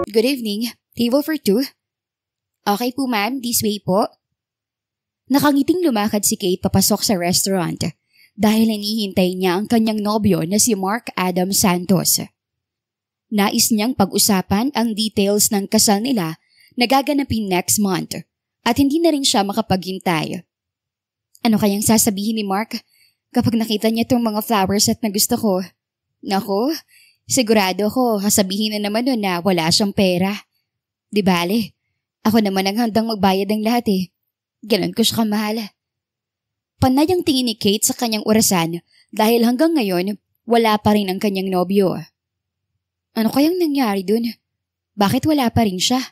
Good evening. Table for two. Okay po ma'am, this way po. Nakangiting lumakad si Kate papasok sa restaurant dahil hinihintay niya ang kanyang nobyo na si Mark Adam Santos. Nais niyang pag-usapan ang details ng kasal nila na gaganapin next month at hindi na rin siya makapaghintay. Ano kayang sasabihin ni Mark kapag nakita niya itong mga flowers at nagusto ko? Naku, sigurado ko sasabihin na naman nun na wala siyang pera. Di bale, ako naman ang handang magbayad ng lahat eh. Ganon ko siya kamahal. Panay ang tingin ni Kate sa kanyang orasan dahil hanggang ngayon wala pa rin ang kanyang nobyo. Ano kayang nangyari dun? Bakit wala pa rin siya?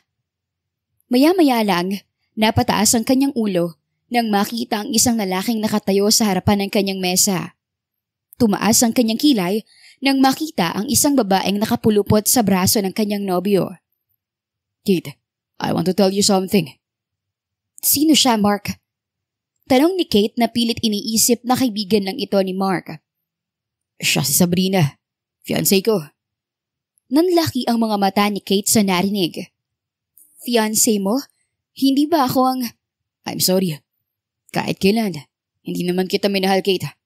Maya-maya lang, napataas ang kanyang ulo nang makita ang isang lalaking nakatayo sa harapan ng kanyang mesa. Tumaas ang kanyang kilay nang makita ang isang babaeng nakapulupot sa braso ng kanyang nobyo. Kate, I want to tell you something. Sino siya, Mark? Tanong ni Kate na pilit iniisip na kaibigan lang ito ni Mark. Siya si Sabrina, fiancé ko. Nanlaki ang mga mata ni Kate sa narinig. Fiancé mo? Hindi ba ako ang... I'm sorry. Kahit kailan, hindi naman kita minahal, Kate.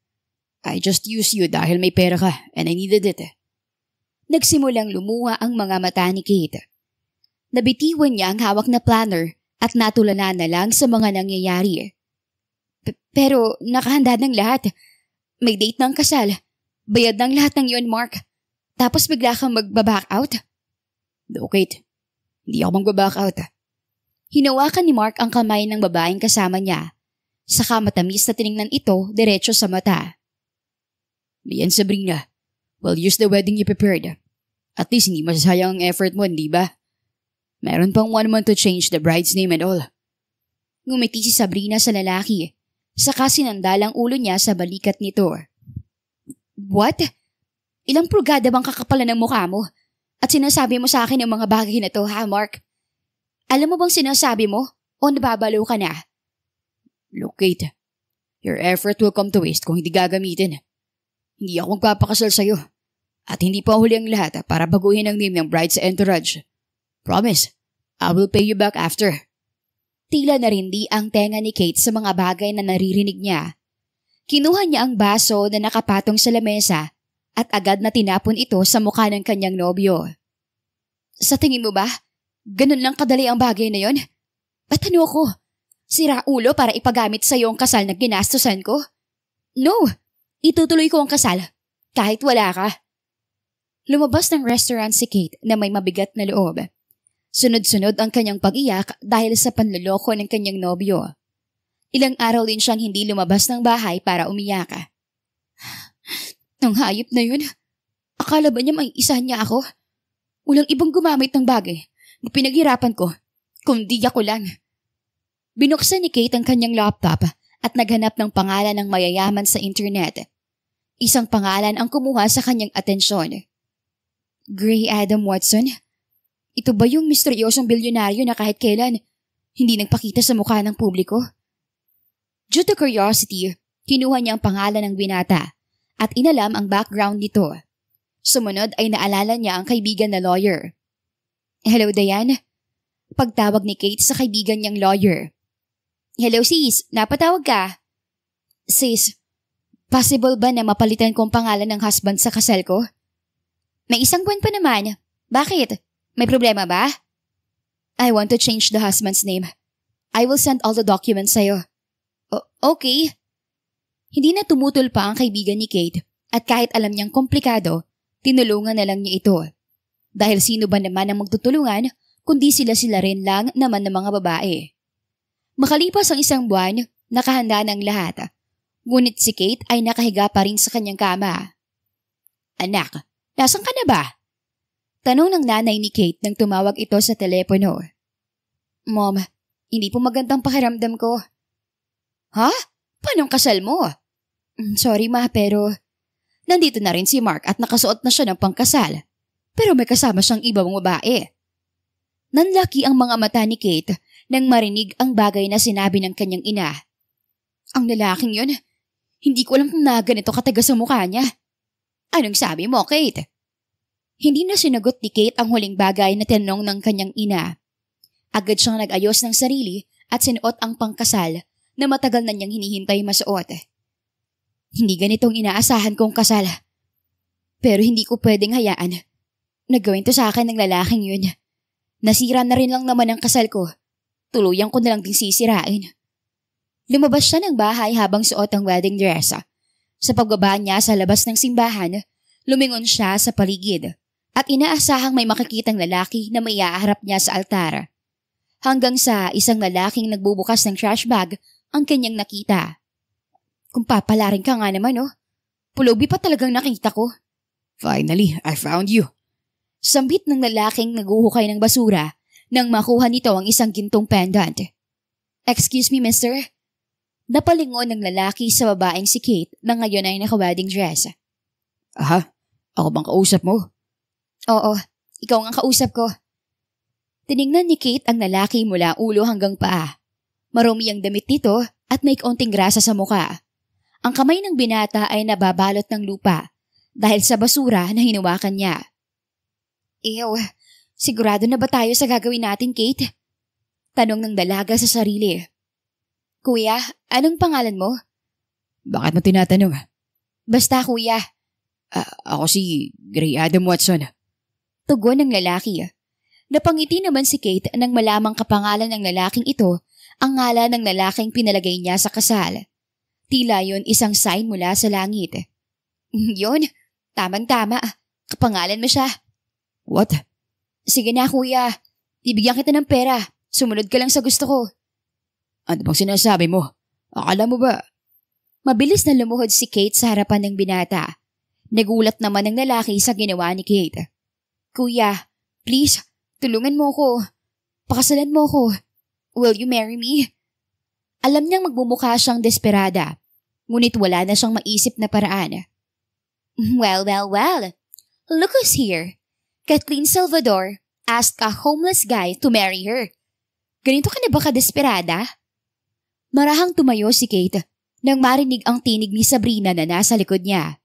I just used you dahil may pera ka and I needed it. Nagsimulang lumuha ang mga mata ni Kate. Nabitiwan niya ang hawak na planner at natulanan na lang sa mga nangyayari. Pero nakahanda ng lahat. May date ng kasal. Bayad ng lahat ng yun, Mark. Tapos bigla kang magbaback out? No, Kate. Hindi ako magbaback out. Hinawakan ni Mark ang kamay ng babaeng kasama niya. Saka matamis na tiningnan ito diretso sa mata. Me and Sabrina, we'll use the wedding you prepared. At least hindi masasayang ang effort mo, hindi ba? Meron pang 1 month to change the bride's name and all. Ngumiti si Sabrina sa lalaki. Saka sinandalang ulo niya sa balikat nito. What? Ilang pulgada bang kakapalan ng mukha mo? At sinasabi mo sa akin ang mga bagay na to, ha, Mark? Alam mo bang sinasabi mo? O nababalo ka na? Look, Kate. Your effort will come to waste kung hindi gagamitin. Hindi ako magpapakasal sa'yo. At hindi pa huli ang lahat para baguhin ang name ng bride sa entourage. Promise, I will pay you back after. Tila narindi ang tenga ni Kate sa mga bagay na naririnig niya. Kinuha niya ang baso na nakapatong sa lamesa at agad na tinapon ito sa mukha ng kanyang nobyo. Sa tingin mo ba, ganun lang kadali ang bagay na yon? Ba't ano ako? Sira ulo para ipagamit sa iyo ang kasal na ginastusan ko? No! Itutuloy ko ang kasal, kahit wala ka. Lumabas ng restaurant si Kate na may mabigat na loob. Sunod-sunod ang kanyang pag-iyak dahil sa panloloko ng kanyang nobyo. Ilang araw din siyang hindi lumabas ng bahay para umiyak. Ang hayop na yun. Akala ba niya may isahan niya ako? Walang ibang gumamit ng bagay na pinaghirapan ko, kundi ako lang. Binuksan ni Kate ang kanyang laptop at naghanap ng pangalan ng mayayaman sa internet. Isang pangalan ang kumuha sa kanyang atensyon. Gray Adam Watson? Ito ba yung misteryosong bilyonaryo na kahit kailan hindi nagpakita sa mukha ng publiko? Due to curiosity, kinuha niya ang pangalan ng binata at inalam ang background nito. Sumunod ay naalala niya ang kaibigan na lawyer. Hello, Diane? Pagtawag ni Kate sa kaibigan niyang lawyer. Hello, sis. Napatawag ka? Sis, possible ba na mapalitan kong pangalan ng husband sa kasal ko? May 1 buwan pa naman. Bakit? May problema ba? I want to change the husband's name. I will send all the documents sa'yo. Okay. Hindi na tumutol pa ang kaibigan ni Kate at kahit alam niyang komplikado, tinulungan na lang niya ito. Dahil sino ba naman ang magtutulungan kundi sila-sila rin lang naman ng mga babae. Makalipas ang 1 buwan, nakahanda ng lahat. Ngunit si Kate ay nakahiga pa rin sa kanyang kama. Anak, nasan ka na ba? Tanong ng nanay ni Kate nang tumawag ito sa telepono. Mom, hindi po magandang pakiramdam ko. Ha? Paano ang kasal mo? Sorry ma, pero... Nandito na rin si Mark at nakasuot na siya ng pangkasal. Pero may kasama siyang ibang babae. Nanlaki ang mga mata ni Kate nang marinig ang bagay na sinabi ng kanyang ina. Ang lalaking yun, hindi ko alam kung na ganito katagas ang mukha niya. Anong sabi mo, Kate? Hindi na sinagot ni Kate ang huling bagay na tinanong ng kanyang ina. Agad siyang nag-ayos ng sarili at sinuot ang pangkasal na matagal na niyang hinihintay masuot. Hindi ganitong inaasahan kong kasal. Pero hindi ko pwedeng hayaan. Nagawin to sa akin ng lalaking yun. Nasira na rin lang naman ang kasal ko. Tuluyan ko na lang din sisirain. Lumabas siya ng bahay habang suot ang wedding dress. Sa pagbaba niya sa labas ng simbahan, lumingon siya sa paligid at inaasahang may makikitang lalaki na maiaharap niya sa altar. Hanggang sa isang lalaking nagbubukas ng trash bag ang kanyang nakita. Kung papalarin ka nga naman, oh. Pulubi pa talagang nakita ko. Finally, I found you. Sambit ng lalaking naguhukay ng basura nang makuha nito ang isang gintong pendant. Excuse me, mister? Napalingon ng lalaki sa babaeng si Kate na ngayon ay naka-wedding dress. Aha, ako bang kausap mo? Oo, ikaw ang kausap ko. Tiningnan ni Kate ang lalaki mula ulo hanggang paa. Marumi ang damit nito at may kaunting grasa sa muka. Ang kamay ng binata ay nababalot ng lupa dahil sa basura na hinawakan niya. Ew, sigurado na ba tayo sa gagawin natin, Kate? Tanong ng dalaga sa sarili. Kuya, anong pangalan mo? Bakit mo tinatanong? Basta kuya. Ako si Gray Adam Watson. Tugon ng lalaki. Napangiti naman si Kate nang malamang kapangalan ng lalaking ito ang ngalan ng lalaking pinalagay niya sa kasal. Tila yon isang sign mula sa langit. Yon, tamang-tama. Kapangalan mo siya. What? Sige na kuya, ibigyan kita ng pera. Sumunod ka lang sa gusto ko. Ano bang sinasabi mo? Akala mo ba? Mabilis na lumuhod si Kate sa harapan ng binata. Nagulat naman ng lalaki sa ginawa ni Kate. Kuya, please, tulungan mo ko. Pakasalan mo ko. Will you marry me? Alam niyang magmumukha siyang desperada, ngunit wala na siyang maisip na paraan. Well. Look who's here. Kathleen Salvador asked a homeless guy to marry her. Ganito ka na ba ka-desperada? Marahang tumayo si Kate nang marinig ang tinig ni Sabrina na nasa likod niya.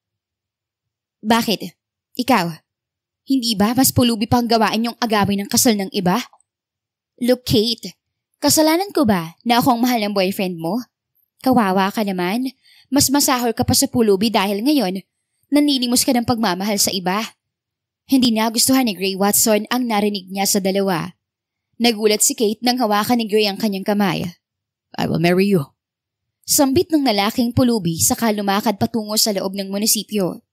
Bakit? Ikaw? Hindi ba mas pulubi pang gawain yung agawin ng kasal ng iba? Look, Kate. Kasalanan ko ba na ako ang mahal ng boyfriend mo? Kawawa ka naman. Mas masahol ka pa sa pulubi dahil ngayon, nanilimos ka ng pagmamahal sa iba. Hindi nagustuhan ni Gray Watson ang narinig niya sa dalawa. Nagulat si Kate nang hawakan ni Gray ang kanyang kamay. I will marry you. Sambit ng lalaking pulubi saka lumakad patungo sa loob ng munisipyo.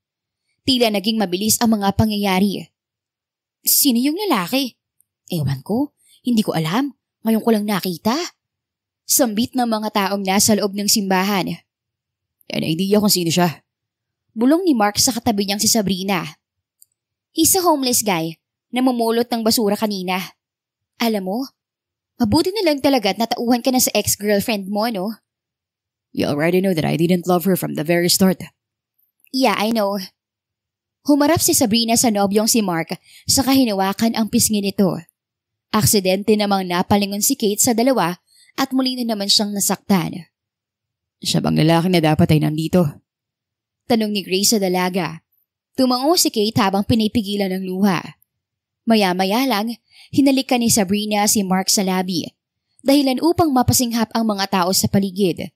Tila naging mabilis ang mga pangyayari. Sino yung lalaki? Ewan ko, hindi ko alam. Ngayon ko lang nakita. Sambit ng mga taong nasa loob ng simbahan. Yan ay idea kung sino siya. Bulong ni Mark sa katabi niyang si Sabrina. He's a homeless guy na mamulot ng basura kanina. Alam mo, mabuti na lang talaga at natauhan ka na sa ex-girlfriend mo, no? You already know that I didn't love her from the very start. Yeah, I know. Humarap si Sabrina sa nobyong si Mark saka hinawakan ang pisngi nito. Aksidente namang napalingon si Kate sa dalawa at muli na naman siyang nasaktan. Siya bang lalaki na dapat ay nandito? Tanong ni Grace sa dalaga. Tumango si Kate habang pinipigilan ng luha. Maya-maya lang, hinalikan ni Sabrina si Mark sa labi, dahilan upang mapasinghap ang mga tao sa paligid.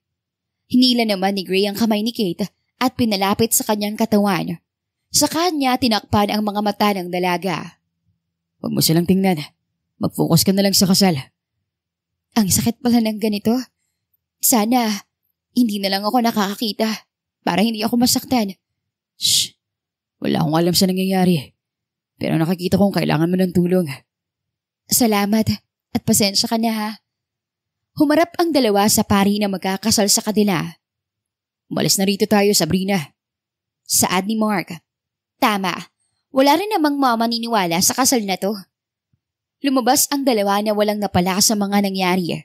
Hinila naman ni Gray ang kamay ni Kate at pinalapit sa kanyang katawan. Sa kanya tinakpan ang mga mata ng dalaga. Huwag mo silang tingnan. Mag-focus ka na lang sa kasal. Ang sakit pala ng ganito. Sana, hindi na lang ako nakakakita para hindi ako masaktan. Shh! Wala akong alam sa nangyayari. Pero nakikita kong kailangan mo ng tulong. Salamat at pasensya ka na ha. Humarap ang dalawa sa pari na magkakasal sa kanila. Umalis na rito tayo, Sabrina. Saad ni Mark. Tama, wala rin namang maniniwala sa kasal na to. Lumabas ang dalawa na walang napala sa mga nangyari.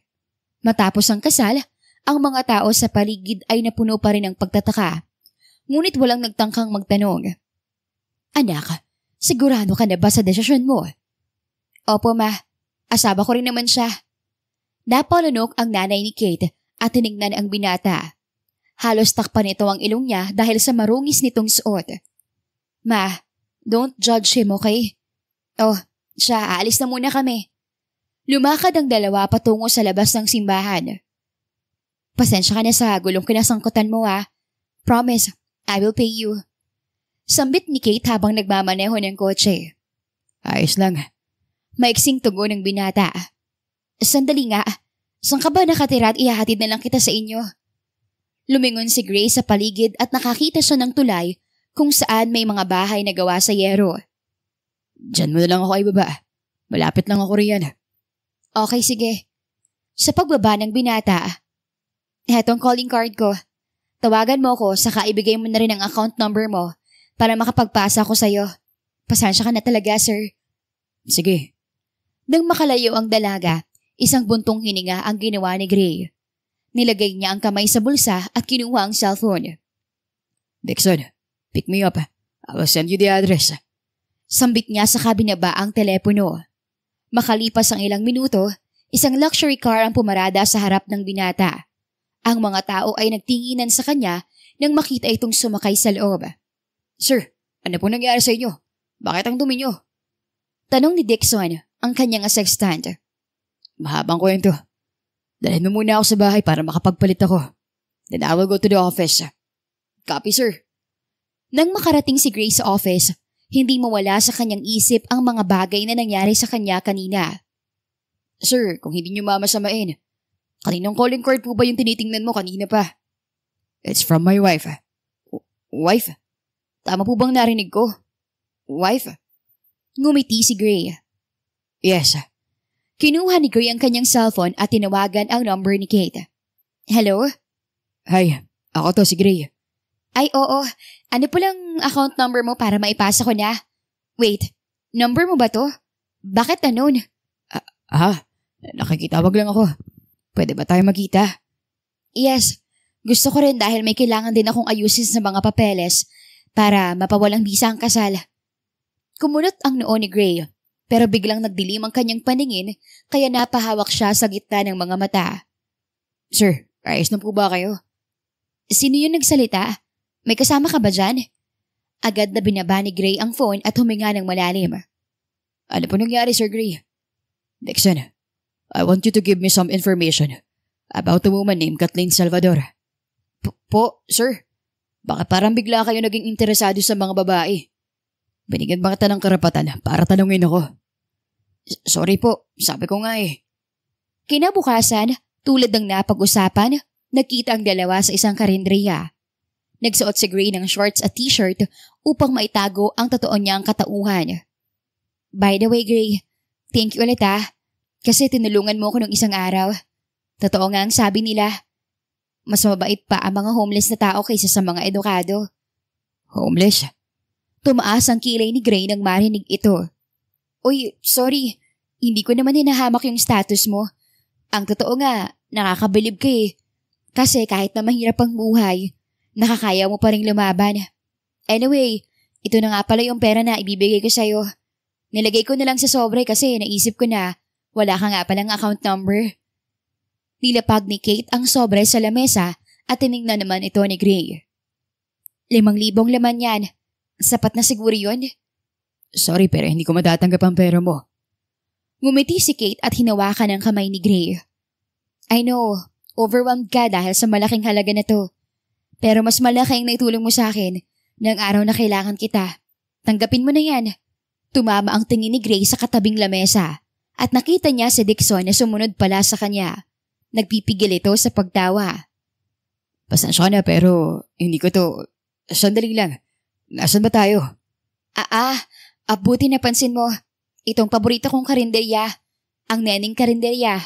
Matapos ang kasal, ang mga tao sa paligid ay napuno pa rin ng pagtataka. Ngunit walang nagtangkang magtanong. Anak, sigurado ka na ba sa desisyon mo? Opo ma, asaba ko rin naman siya. Napalunok ang nanay ni Kate at tinignan ang binata. Halos takpan nito ang ilong niya dahil sa marungis nitong suot. Ma, Don't judge him, okay? Oh, siya, aalis na muna kami. Lumakad ang dalawa patungo sa labas ng simbahan. Pasensya ka na sa gulong kinasangkutan mo Promise, I will pay you. Sambit ni Kate habang nagmamaneho ng kotse. Ayos lang. Maiksing tugon ng binata. Sandali nga, saan ka ba nakatira at ihahatid na lang kita sa inyo? Lumingon si Grace sa paligid at nakakita siya ng tulay kung saan may mga bahay na gawa sa yero. Diyan mo na lang ako ibaba. Malapit lang ako riyan. Okay, sige. Sa pagbaba ng binata, hetong calling card ko. Tawagan mo ko saka ibigay mo na rin ang account number mo para makapagpasa ko sa'yo. Pasensya ka na talaga, sir. Sige. Nang makalayo ang dalaga, isang buntong hininga ang ginawa ni Gray. Nilagay niya ang kamay sa bulsa at kinuha ang cellphone. Dixon, pick me up. I will send you the address. Sambit niya sa kabinaba ang telepono. Makalipas ang ilang minuto, isang luxury car ang pumarada sa harap ng binata. Ang mga tao ay nagtinginan sa kanya nang makita itong sumakay sa loob. Sir, ano po nangyari sa inyo? Bakit ang dumi niyo? Tanong ni Dixon, ang kanyang assistant. Mahabang kwento. Dalhin mo muna ako sa bahay para makapagpalit ako. Then I will go to the office. Copy, sir. Nang makarating si Grace sa office, hindi mawala sa kanyang isip ang mga bagay na nangyari sa kanya kanina. Sir, kung hindi niyo mamasamain, kaninong calling card po ba yung tinitingnan mo kanina pa? It's from my wife. Wife? Tama po bang narinig ko? Wife? Ngumiti si Gray. Yes. Kinuha ni Gray ang kanyang cellphone at tinawagan ang number ni Kate. Hello? Hi, ako to si Gray. Ay oo, ano po lang account number mo para maipasa ko na? Wait, number mo ba to? Bakit anon? Nakikitawag lang ako. Pwede ba tayo magkita? Yes, gusto ko rin dahil may kailangan din akong ayusin sa mga papeles para mapawalang bisa ang kasal. Kumunot ang noo ni Gray, pero biglang nagdilim ang kanyang paningin kaya napahawak siya sa gitna ng mga mata. Sir, ayos na po ba kayo? Sino yung nagsalita? May kasama ka ba dyan? Agad na binaba ni Gray ang phone at huminga ng malalim. Ano po nangyari, Sir Gray? Dixon, I want you to give me some information about a woman named Kathleen Salvador. Sir? Bakit parang bigla kayo naging interesado sa mga babae? Binigyan ba kita ng karapatan para tanungin ako? Sorry po, sabi ko nga eh. Kinabukasan, tulad ng napag-usapan, nagkita ang dalawa sa isang karinderiya. Nagsuot si Gray ng shorts at t-shirt upang maitago ang totoo niyang katauhan. By the way, Gray, thank you ulit kasi tinulungan mo ko nung isang araw. Totoo nga ang sabi nila. Mas mabait pa ang mga homeless na tao kaysa sa mga edukado. Homeless? Tumaas ang kilay ni Gray nang marinig ito. Uy, sorry. Hindi ko naman hinahamak yung status mo. Ang totoo nga, nakakabilib ka eh. Kasi kahit na mahirap ang buhay, nakakaya mo pa rin lumaban. Anyway, ito na nga pala yung pera na ibibigay ko sa'yo. Nilagay ko na lang sa sobre kasi naisip ko na wala ka nga palang account number. Nilapag ni Kate ang sobre sa lamesa at tinignan naman ito ni Gray. 5,000 laman yan. Sapat na siguro yun? Sorry pero hindi ko matatanggap ang pera mo. Ngumiti si Kate at hinawakan ang kamay ni Gray. I know, overwhelmed ka dahil sa malaking halaga na to. Pero mas malaki ang naitulong mo sa akin ng araw na kailangan kita. Tanggapin mo na yan. Tumama ang tingin ni Gray sa katabing lamesa at nakita niya si Dixon na sumunod pala sa kanya. Nagpipigil ito sa pagtawa. Pasensya na pero hindi ko to. Sandali lang. Nasaan ba tayo? Buti napansin mo. Itong paborito kong karinderya. Ang Neneng Karinderya.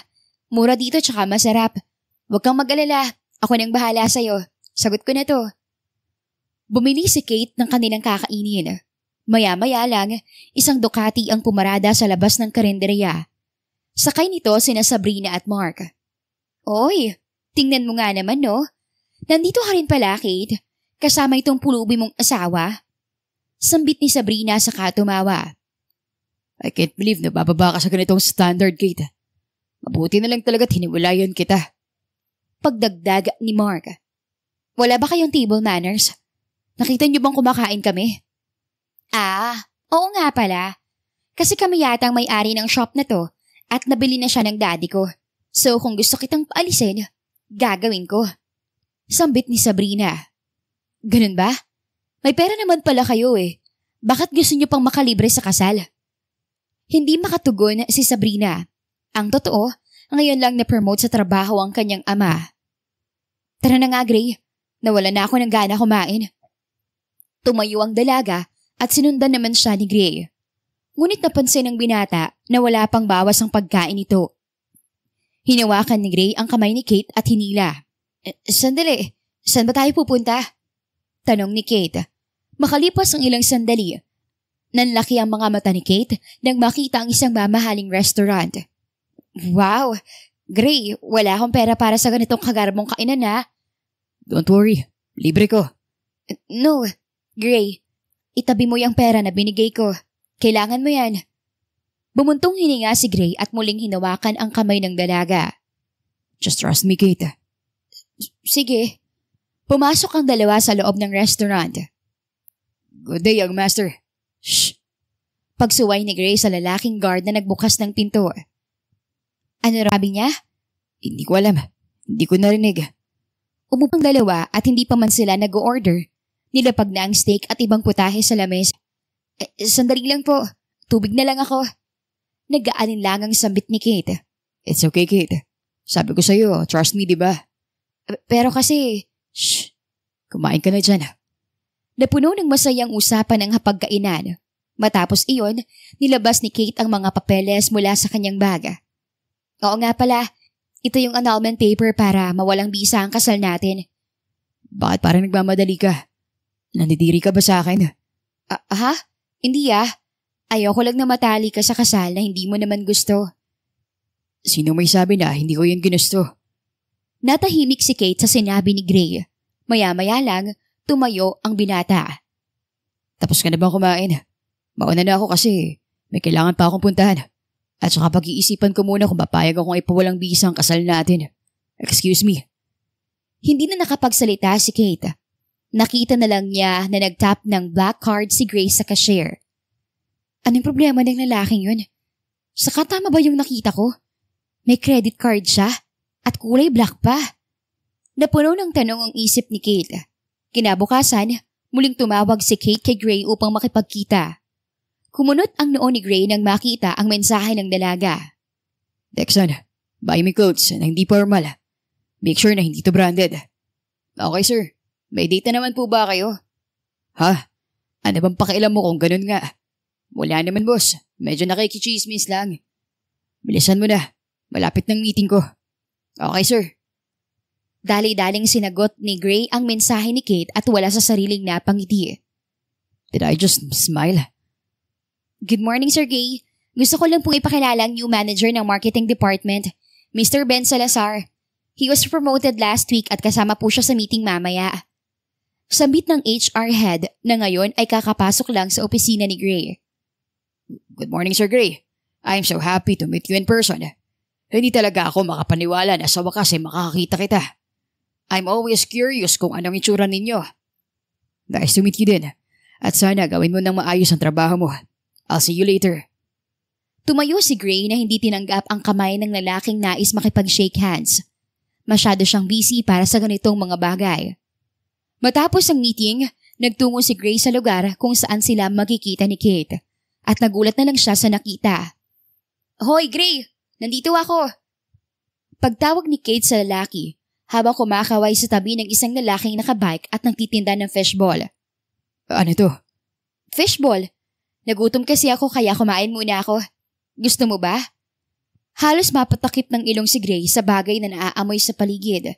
Mura dito tsaka masarap. Huwag kang mag-alala. Ako nang bahala sa'yo. Sagot ko na to. Bumili si Kate ng kanilang kakainin. Maya-maya lang, isang Ducati ang pumarada sa labas ng karinderya. Sakay nito sina Sabrina at Mark. Oy, tingnan mo nga naman no. Nandito ka rin pala, Kate. Kasama itong pulubi mong asawa. Sambit ni Sabrina sa katumawa. I can't believe na bababa ka sa ganitong standard, Kate. Mabuti na lang talaga hiniwalayan kita. Pagdagdag ni Mark. Wala ba kayong table manners? Nakita niyo bang kumakain kami? Oo nga pala. Kasi kami yata ang may-ari ng shop na to at nabili na siya ng daddy ko. So kung gusto kitang paalisin, gagawin ko. Sambit ni Sabrina. Ganun ba? May pera naman pala kayo eh. Bakit gusto niyo pang makalibre sa kasal? Hindi makatugon si Sabrina. Ang totoo, ngayon lang na-promote sa trabaho ang kanyang ama. Tara na nga, Gray. Nawala na ako ng gana kumain. Tumayo ang dalaga at sinundan naman siya ni Gray. Ngunit napansin ng binata na wala pang bawas ang pagkain nito. Hinawakan ni Gray ang kamay ni Kate at hinila. Sandali, saan ba tayo pupunta? Tanong ni Kate. Makalipas ang ilang sandali, nanlaki ang mga mata ni Kate nang makita ang isang mamahaling restaurant. Wow! Gray, wala akong pera para sa ganitong kagarbong kainan ha. Don't worry, libre ko. No, Gray, itabi mo yung pera na binigay ko. Kailangan mo yan. Bumuntong hininga si Gray at muling hinawakan ang kamay ng dalaga. Just trust me, Kate. Sige. Pumasok ang dalawa sa loob ng restaurant. Good day, young master. Shh! Pagsuway ni Gray sa lalaking guard na nagbukas ng pinto. Ano rabi niya? Hindi ko alam. Hindi ko narinig. Umupang dalawa at hindi pa man sila nag-order. Nilapag na ang steak at ibang putahe sa lamesa. Sandali lang po. Tubig na lang ako. Nag-aalinlangang sambit ni Kate. It's okay, Kate. Sabi ko sa'yo, trust me, di ba? Pero kasi... Shh! Kumain ka na dyan. Napuno ng masayang usapan ang hapagkainan. Matapos iyon, nilabas ni Kate ang mga papeles mula sa kanyang bag. Oo nga pala, ito yung annulment paper para mawalang bisa ang kasal natin. Bakit parang nagmamadali ka? Nandidiri ka ba sa akin? Ha? Hindi ah. Ayoko lang na matali ka sa kasal na hindi mo naman gusto. Sino may sabi na hindi ko yun ginusto? Natahimik si Kate sa sinabi ni Gray. Maya-maya lang, tumayo ang binata. Tapos ka na bang kumain? Mauna na ako kasi may kailangan pa akong puntahan. At saka pag-iisipan ko muna kung papayag akong ipawalang bisa ang kasal natin. Excuse me. Hindi na nakapagsalita si Kate. Nakita na lang niya na nag-tap ng black card si Grace sa cashier. Anong problema ng lalaking yun? Saka tama ba yung nakita ko? May credit card siya at kulay black pa. Napuno ng tanong ang isip ni Kate. Kinabukasan, muling tumawag si Kate kay Gray upang makipagkita. Kumunot ang noo ni Gray nang makita ang mensahe ng dalaga. Dexon, buy me clothes na hindi formal. Make sure na hindi to branded. Okay, sir. May date na naman po ba kayo? Ha? Ano bang pakialam mo kung ganun nga? Wala naman, boss. Medyo nakikichismis lang. Bilisan mo na. Malapit ng meeting ko. Okay, sir. Dali-daling sinagot ni Gray ang mensahe ni Kate at wala sa sariling napangiti. Did I just smile? Good morning, Sir Gray. Gusto ko lang pong ipakilala ang new manager ng marketing department, Mr. Ben Salazar. He was promoted last week at kasama po siya sa meeting mamaya. Sambit ng HR head na ngayon ay kakapasok lang sa opisina ni Gray. Good morning, Sir Gray. I'm so happy to meet you in person. Hindi talaga ako makapaniwala na sa wakas ay makakakita kita. I'm always curious kung anong itsura ninyo. Nice to meet you din. At sana gawin mo ng maayos ang trabaho mo. I'll see you later. Tumayo si Gray na hindi tinanggap ang kamay ng lalaking nais makipag-shake hands. Masyado siyang busy para sa ganitong mga bagay. Matapos ang meeting, nagtungo si Gray sa lugar kung saan sila magkikita ni Kate at nagulat na lang siya sa nakita. Hoy, Gray! Nandito ako! Pagtawag ni Kate sa lalaki habang kumakaway sa tabi ng isang lalaking nakabike at nagtitinda ng fishball. Ano to? Fishball? Nagutom kasi ako kaya kumain muna ako. Gusto mo ba? Halos mapatakip ng ilong si Gray sa bagay na naaamoy sa paligid.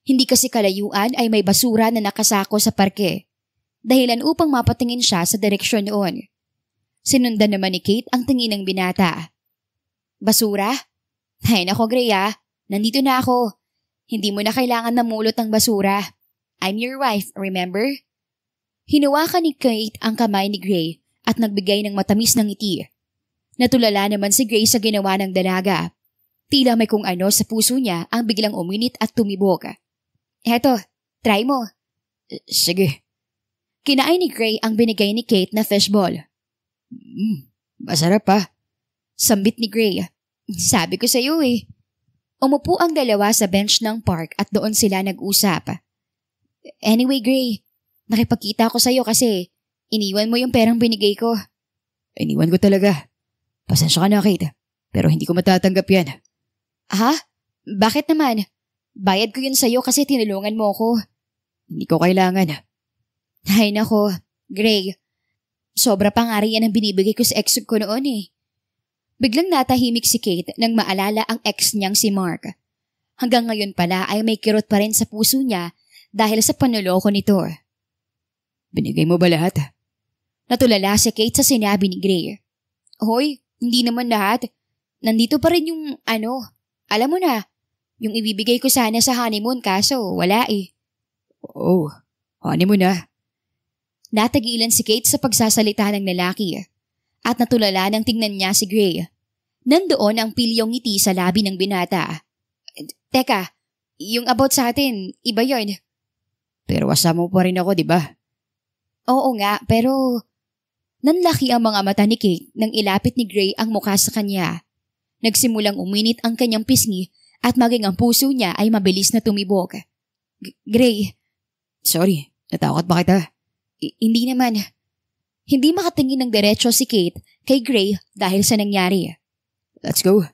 Hindi kasi kalayuan ay may basura na nakasako sa parke. Dahilan upang mapatingin siya sa direksyon noon. Sinundan naman ni Kate ang tingin ng binata. Basura? Hay nako Gray nandito na ako. Hindi mo na kailangan namulot ng basura. I'm your wife, remember? Hinawakan ni Kate ang kamay ni Gray at nagbigay ng matamis ng ngiti. Natulala naman si Gray sa ginawa ng dalaga. Tila may kung ano sa puso niya ang biglang uminit at tumibok. Eto, try mo. Sige. Kinain ni Gray ang binigay ni Kate na fishball. Masarap pa. Sambit ni Gray. Sabi ko sa iyo eh. Umupo ang dalawa sa bench ng park at doon sila nag-usap. Anyway Gray, nakipagkita ko sa iyo kasi iniwan mo yung perang binigay ko. Iniwan ko talaga. Pasensya ka na, Kate. Pero hindi ko matatanggap yan. Ha? Bakit naman? Bayad ko yun sa iyo kasi tinulungan mo ako. Hindi ko kailangan. Ay nako, Gray. Sobra pa nga rin yan ang binibigay ko sa ex ko noon eh. Biglang natahimik si Kate nang maalala ang ex niyang si Mark. Hanggang ngayon pala ay may kirot pa rin sa puso niya dahil sa panuloko nito. Binigay mo ba lahat? Natulala si Kate sa sinabi ni Gray. Hoy, hindi naman lahat. Nandito pa rin yung alam mo na, yung ibibigay ko sana sa honeymoon kaso wala eh. Oh, honeymoon na. Natagilan si Kate sa pagsasalita ng lalaki at natulala nang tingnan niya si Gray. Nandoon ang pilyong ngiti sa labi ng binata. Teka, yung about sa atin, iba yun. Pero kasama mo pa rin ako, di ba? Oo nga, pero nanlaki ang mga mata ni Kate nang ilapit ni Gray ang mukha sa kanya. Nagsimulang uminit ang kanyang pisngi at maging ang puso niya ay mabilis na tumibok. Gray. Sorry, natakot ba kita? Hindi naman. Hindi makatingin ng diretso si Kate kay Gray dahil sa nangyari. Let's go.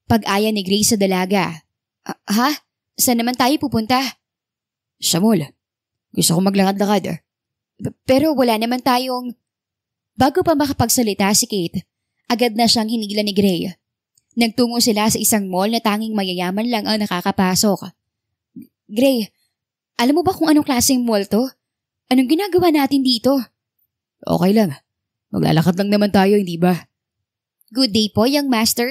Pag-aya ni Gray sa dalaga. Ha? Saan naman tayo pupunta? Sa mall. Gusto ko maglakad-lakad. Pero wala naman tayong... Bago pa makapagsalita si Kate, agad na siyang hinila ni Gray. Nagtungo sila sa isang mall na tanging mayayaman lang ang nakakapasok. Gray, alam mo ba kung anong klaseng mall to? Anong ginagawa natin dito? Okay lang. Maglalakad lang naman tayo, hindi ba? Good day po, young master.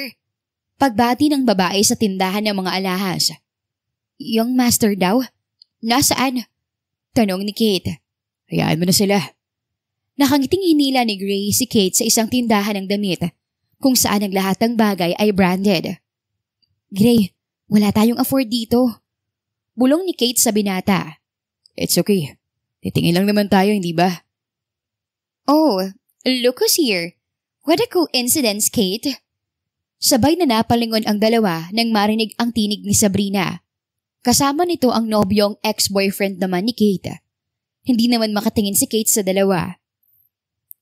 Pagbati ng babae sa tindahan ng mga alahas. Young master daw? Nasaan? Tanong ni Kate. Hayaan mo na sila. Nakangiting hinila ni Gray si Kate sa isang tindahan ng damit kung saan ang lahat ng bagay ay branded. Gray, wala tayong afford dito. Bulong ni Kate sa binata. It's okay. Titingin lang naman tayo, hindi ba? Oh, look who's here. What a coincidence, Kate. Sabay na napalingon ang dalawa nang marinig ang tinig ni Sabrina. Kasama nito ang nobyong ex-boyfriend naman ni Kate. Hindi naman makatingin si Kate sa dalawa.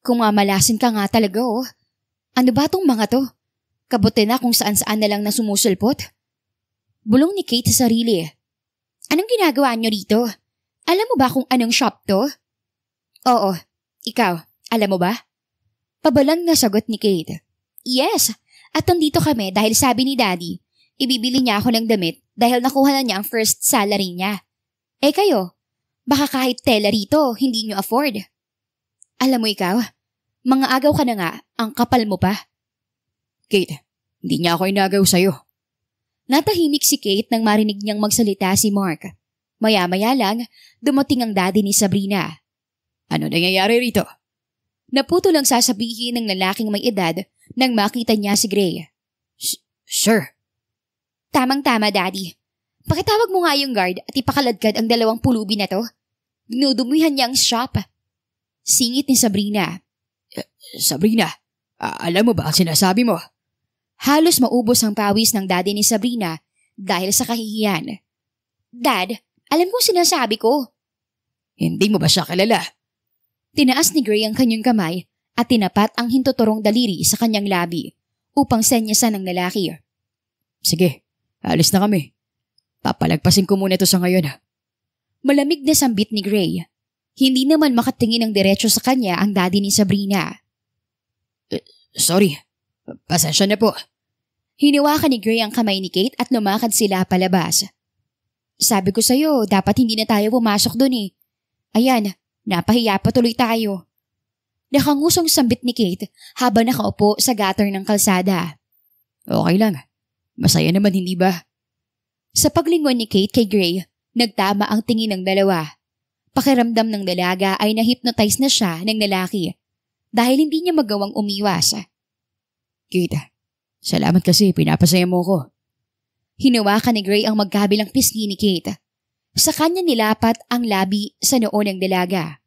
Kumamalasin ka nga talaga oh. Ano ba tong mga to? Kabuti na kung saan-saan na lang na sumusulpot. Bulong ni Kate sa sarili. Anong ginagawa niyo rito? Alam mo ba kung anong shop to? Oo. Ikaw, alam mo ba? Pabalang na sagot ni Kate. Yes, at nandito kami dahil sabi ni Daddy, ibibili niya ako ng damit dahil nakuha na niya ang first salary niya. Eh kayo, baka kahit tela rito, hindi niyo afford. Alam mo ikaw, mga agaw ka na nga, ang kapal mo pa. Kate, hindi niya ako inagaw sa'yo. Natahimik si Kate nang marinig niyang magsalita si Mark. Maya-maya lang, dumating ang daddy ni Sabrina. Ano nangyayari rito? Naputo lang sasabihin ng lalaking may edad nang makita niya si Gray. Sir. Tamang-tama, Daddy. Pakitawag mo nga yung guard at ipakaladkad ang dalawang pulubi na to. Dinudumihan niya ang shop. Singit ni Sabrina. Sabrina, alam mo ba ang sinasabi mo? Halos maubos ang pawis ng daddy ni Sabrina dahil sa kahihiyan. Dad, alam kong sinasabi ko. Hindi mo ba siya kilala? Tinaas ni Gray ang kanyang kamay at tinapat ang hintuturong daliri sa kanyang labi upang senyasan ng lalaki. Sige, alis na kami. Papalagpasin ko muna ito sa ngayon. Malamig na sambit ni Gray. Hindi naman makatingin ng diretso sa kanya ang daddy ni Sabrina. Sorry, pasensya na po. Hinawakan ni Gray ang kamay ni Kate at lumakad sila palabas. Sabi ko sa'yo, dapat hindi na tayo pumasok dun eh. Ayan, napahiya pa tuloy tayo. Nakangusong sambit ni Kate habang nakaupo sa gutter ng kalsada. Okay lang. Masaya naman, hindi ba? Sa paglingon ni Kate kay Gray, nagtama ang tingin ng dalawa. Pakiramdam ng dalaga ay na-hypnotize na siya ng lalaki dahil hindi niya magawang umiwas. Kate, salamat kasi pinapasaya mo ko. Hinawakan ni Gray ang magkabilang pisngi ni Kate. Sa kanya nilapat ang labi sa noo ng dalaga.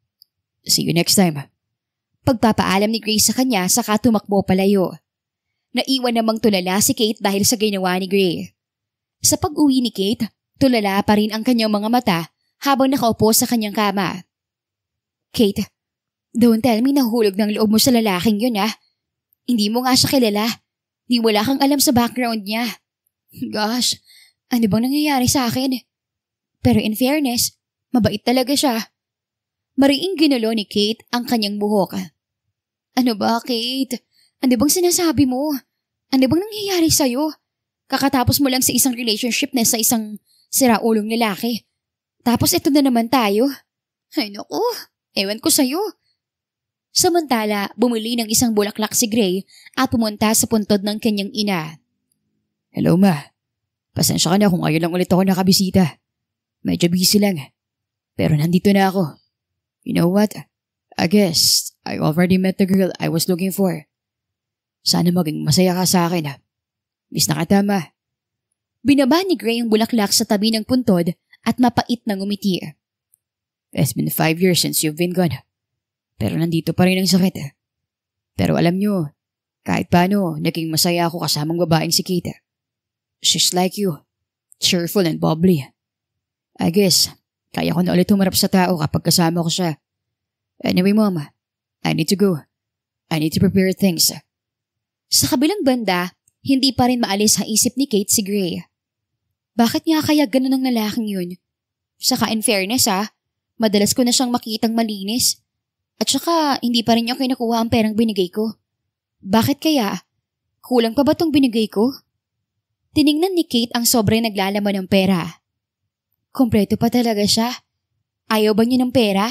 See you next time. Pagpapaalam ni Gray sa kanya saka tumakbo palayo. Naiwan namang tulala si Kate dahil sa ginawa ni Gray. Sa pag-uwi ni Kate, tulala pa rin ang kanyang mga mata habang nakaupo sa kanyang kama. Kate, don't tell me nahulog ng loob mo sa lalaking yun Hindi mo nga siya kilala. Di wala kang alam sa background niya. Gosh, ano bang nangyayari sa akin? Pero in fairness, mabait talaga siya. Mariing ginulo ni Kate ang kanyang buhok. Ano ba, Kate? Ano bang sinasabi mo? Ano bang nangyayari sa'yo? Kakatapos mo lang sa isang relationship na sa isang siraulong lalaki. Tapos ito na naman tayo. Ay naku, ewan ko sa'yo. Samantala, bumili ng isang bulaklak si Gray at pumunta sa puntod ng kanyang ina. Hello, Ma. Pasensya ka na kung ayaw lang ulit ako nakabisita. Medyo busy lang. Pero nandito na ako. You know what? I guess I already met the girl I was looking for. Sana maging masaya ka sa akin Miss na kita, Ma. Binaba ni Gray ang bulaklak sa tabi ng puntod at mapait na ngumiti. It's been 5 years since you've been gone. Pero nandito pa rin ang sakit Pero alam nyo, kahit paano, naging masaya ako kasamang babaeng si Kate. She's like you, cheerful and bubbly. I guess, kaya ko na ulit humarap sa tao kapag kasama ko siya. Anyway, Mom, I need to go. I need to prepare things. Sa kabilang banda, hindi pa rin maalis sa isip ni Kate si Gray. Bakit nga kaya ganun ang lalaking yun? Saka in fairness madalas ko na siyang makitang malinis. At saka, hindi pa rin niya kinukuha ang perang binigay ko. Bakit kaya? Kulang pa ba tong binigay ko? Tiningnan ni Kate ang sobrang naglalaman ng pera. Kompleto pa talaga siya. Ayaw ba niya ng pera?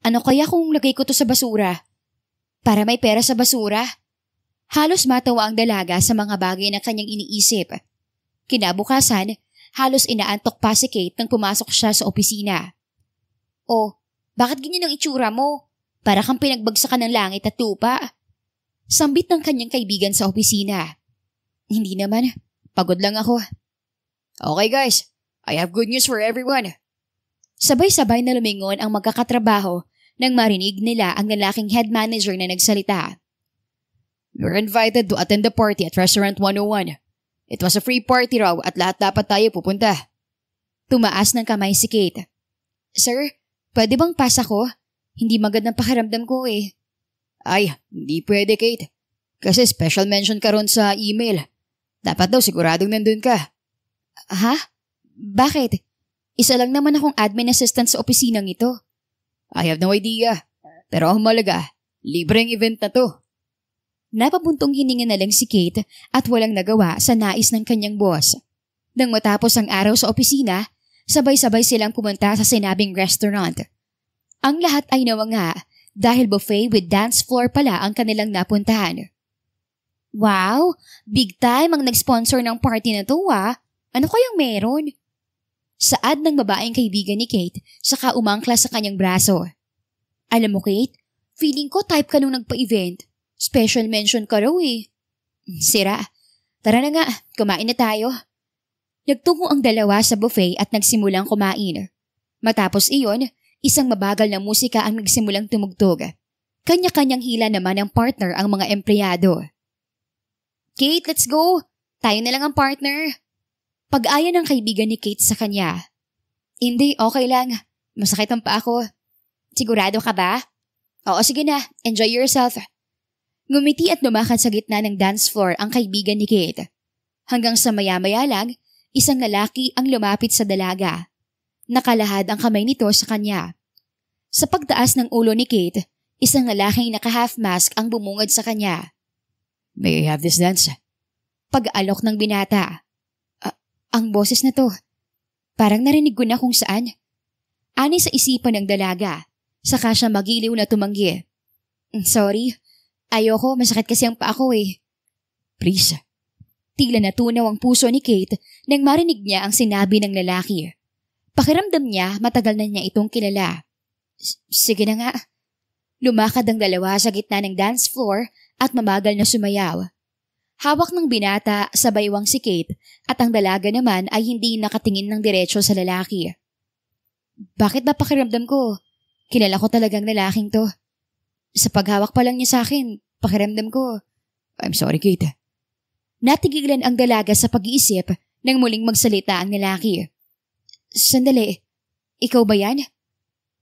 Ano kaya kung lagay ko to sa basura? Para may pera sa basura? Halos matawa ang dalaga sa mga bagay na kanyang iniisip. Kinabukasan, halos inaantok pa si Kate nang pumasok siya sa opisina. Oh, bakit ganyan ang itsura mo? Para kang pinagbagsakan ng langit at lupa. Sambit ng kanyang kaibigan sa opisina. Hindi naman, pagod lang ako. Okay guys, I have good news for everyone. Sabay-sabay na lumingon ang magkakatrabaho nang marinig nila ang lalaking head manager na nagsalita. We're invited to attend the party at Restaurant 101. It was a free party raw at lahat dapat tayo pupunta. Tumaas ng kamay si Kate. Sir, pwede bang pass ako? Hindi magandang pakiramdam ko Ay, hindi pwede, Kate. Kasi special mention ka ron sa email. Dapat daw siguradong nandun ka. Ha? Bakit? Isa lang naman akong admin assistant sa opisinang ito. I have no idea. Pero ang malaga, libreng event na to. Napabuntong hininga na lang si Kate at walang nagawa sa nais ng kanyang boss. Nang matapos ang araw sa opisina, sabay-sabay silang pumunta sa sinabing restaurant. Ang lahat ay nawanga dahil buffet with dance floor pala ang kanilang napuntahan. Wow! Big time ang nag-sponsor ng party na to Ano kayang meron? Saad ng babaeng kaibigan ni Kate saka umangkla sa kanyang braso. Alam mo Kate, feeling ko type ka nung nagpa-event. Special mention ka raw Sira. Tara na nga, kumain na tayo. Nagtungo ang dalawa sa buffet at nagsimulang kumain. Matapos iyon, isang mabagal na musika ang nagsimulang tumugtog. Kanya-kanyang hila naman ng partner ang mga empleyado. Kate, let's go! Tayo na lang ang partner. Pag-aya ng kaibigan ni Kate sa kanya. Hindi, okay lang. Masakit ang paa ko. Sigurado ka ba? Oo, sige na. Enjoy yourself. Ngumiti at lumakad sa gitna ng dance floor ang kaibigan ni Kate. Hanggang sa maya-maya lang, isang lalaki ang lumapit sa dalaga. Nakalahad ang kamay nito sa kanya. Sa pagtaas ng ulo ni Kate, isang lalaking naka-half mask ang bumungad sa kanya. May I have this dance? Pag-alok ng binata. Ang boses na to. Parang narinig ko na kung saan. Ani sa isipan ng dalaga. Saka siya magiliw na tumanggi. Sorry. Ayoko, masakit kasi ang paa ko Please. Tila natunaw ang puso ni Kate nang marinig niya ang sinabi ng lalaki. Pakiramdam niya matagal na niya itong kilala. Sige na nga. Lumakad ang dalawa sa gitna ng dance floor at mamagal na sumayaw. Hawak ng binata sa baywang si Kate at ang dalaga naman ay hindi nakatingin ng diretso sa lalaki. Bakit ba pakiramdam ko? Kilala ko talagang lalaking to. Sa paghawak pa lang niya sa akin, pakiramdam ko. I'm sorry, Kate. Natigilan ang dalaga sa pag-iisip nang muling magsalita ang lalaki. Sandali, ikaw ba yan?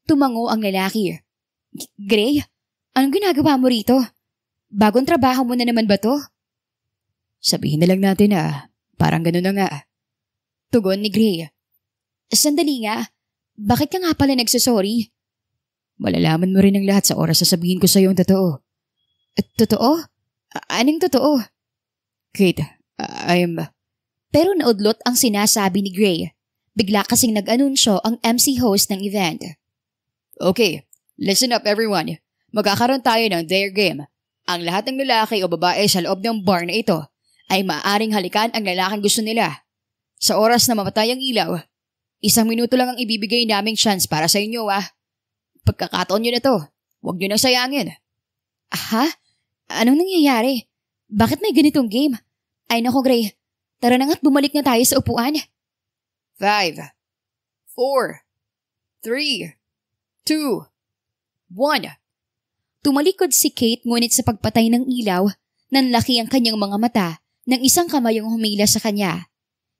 Tumango ang lalaki. Gray, anong ginagawa mo rito? Bagong trabaho mo na naman ba to? Sabihin na lang natin na parang ganun na nga. Tugon ni Gray. Sandali nga, bakit ka nga pala nagsasorry? Malalaman mo rin ang lahat sa oras sasabihin ko sa iyo ang totoo. Totoo? Anong totoo? Kate, Pero naudlot ang sinasabi ni Gray. Bigla kasing nag-anunsyo ang MC host ng event. Okay, listen up everyone. Magkakaroon tayo ng dare game. Ang lahat ng lalaki o babae sa loob ng bar na ito ay maaaring halikan ang lalaking gusto nila. Sa oras na mamatay ang ilaw, 1 minuto lang ang ibibigay naming chance para sa inyo Pagkakataon nyo na to, huwag nyo nang sayangin. Ha? Anong nangyayari? Bakit may ganitong game? Ay nako Gray, tara na nga't bumalik na tayo sa upuan. 5, 4, 3, 2, 1. Tumalikod si Kate ngunit sa pagpatay ng ilaw, nanlaki ang kanyang mga mata nang isang kamay ang humila sa kanya.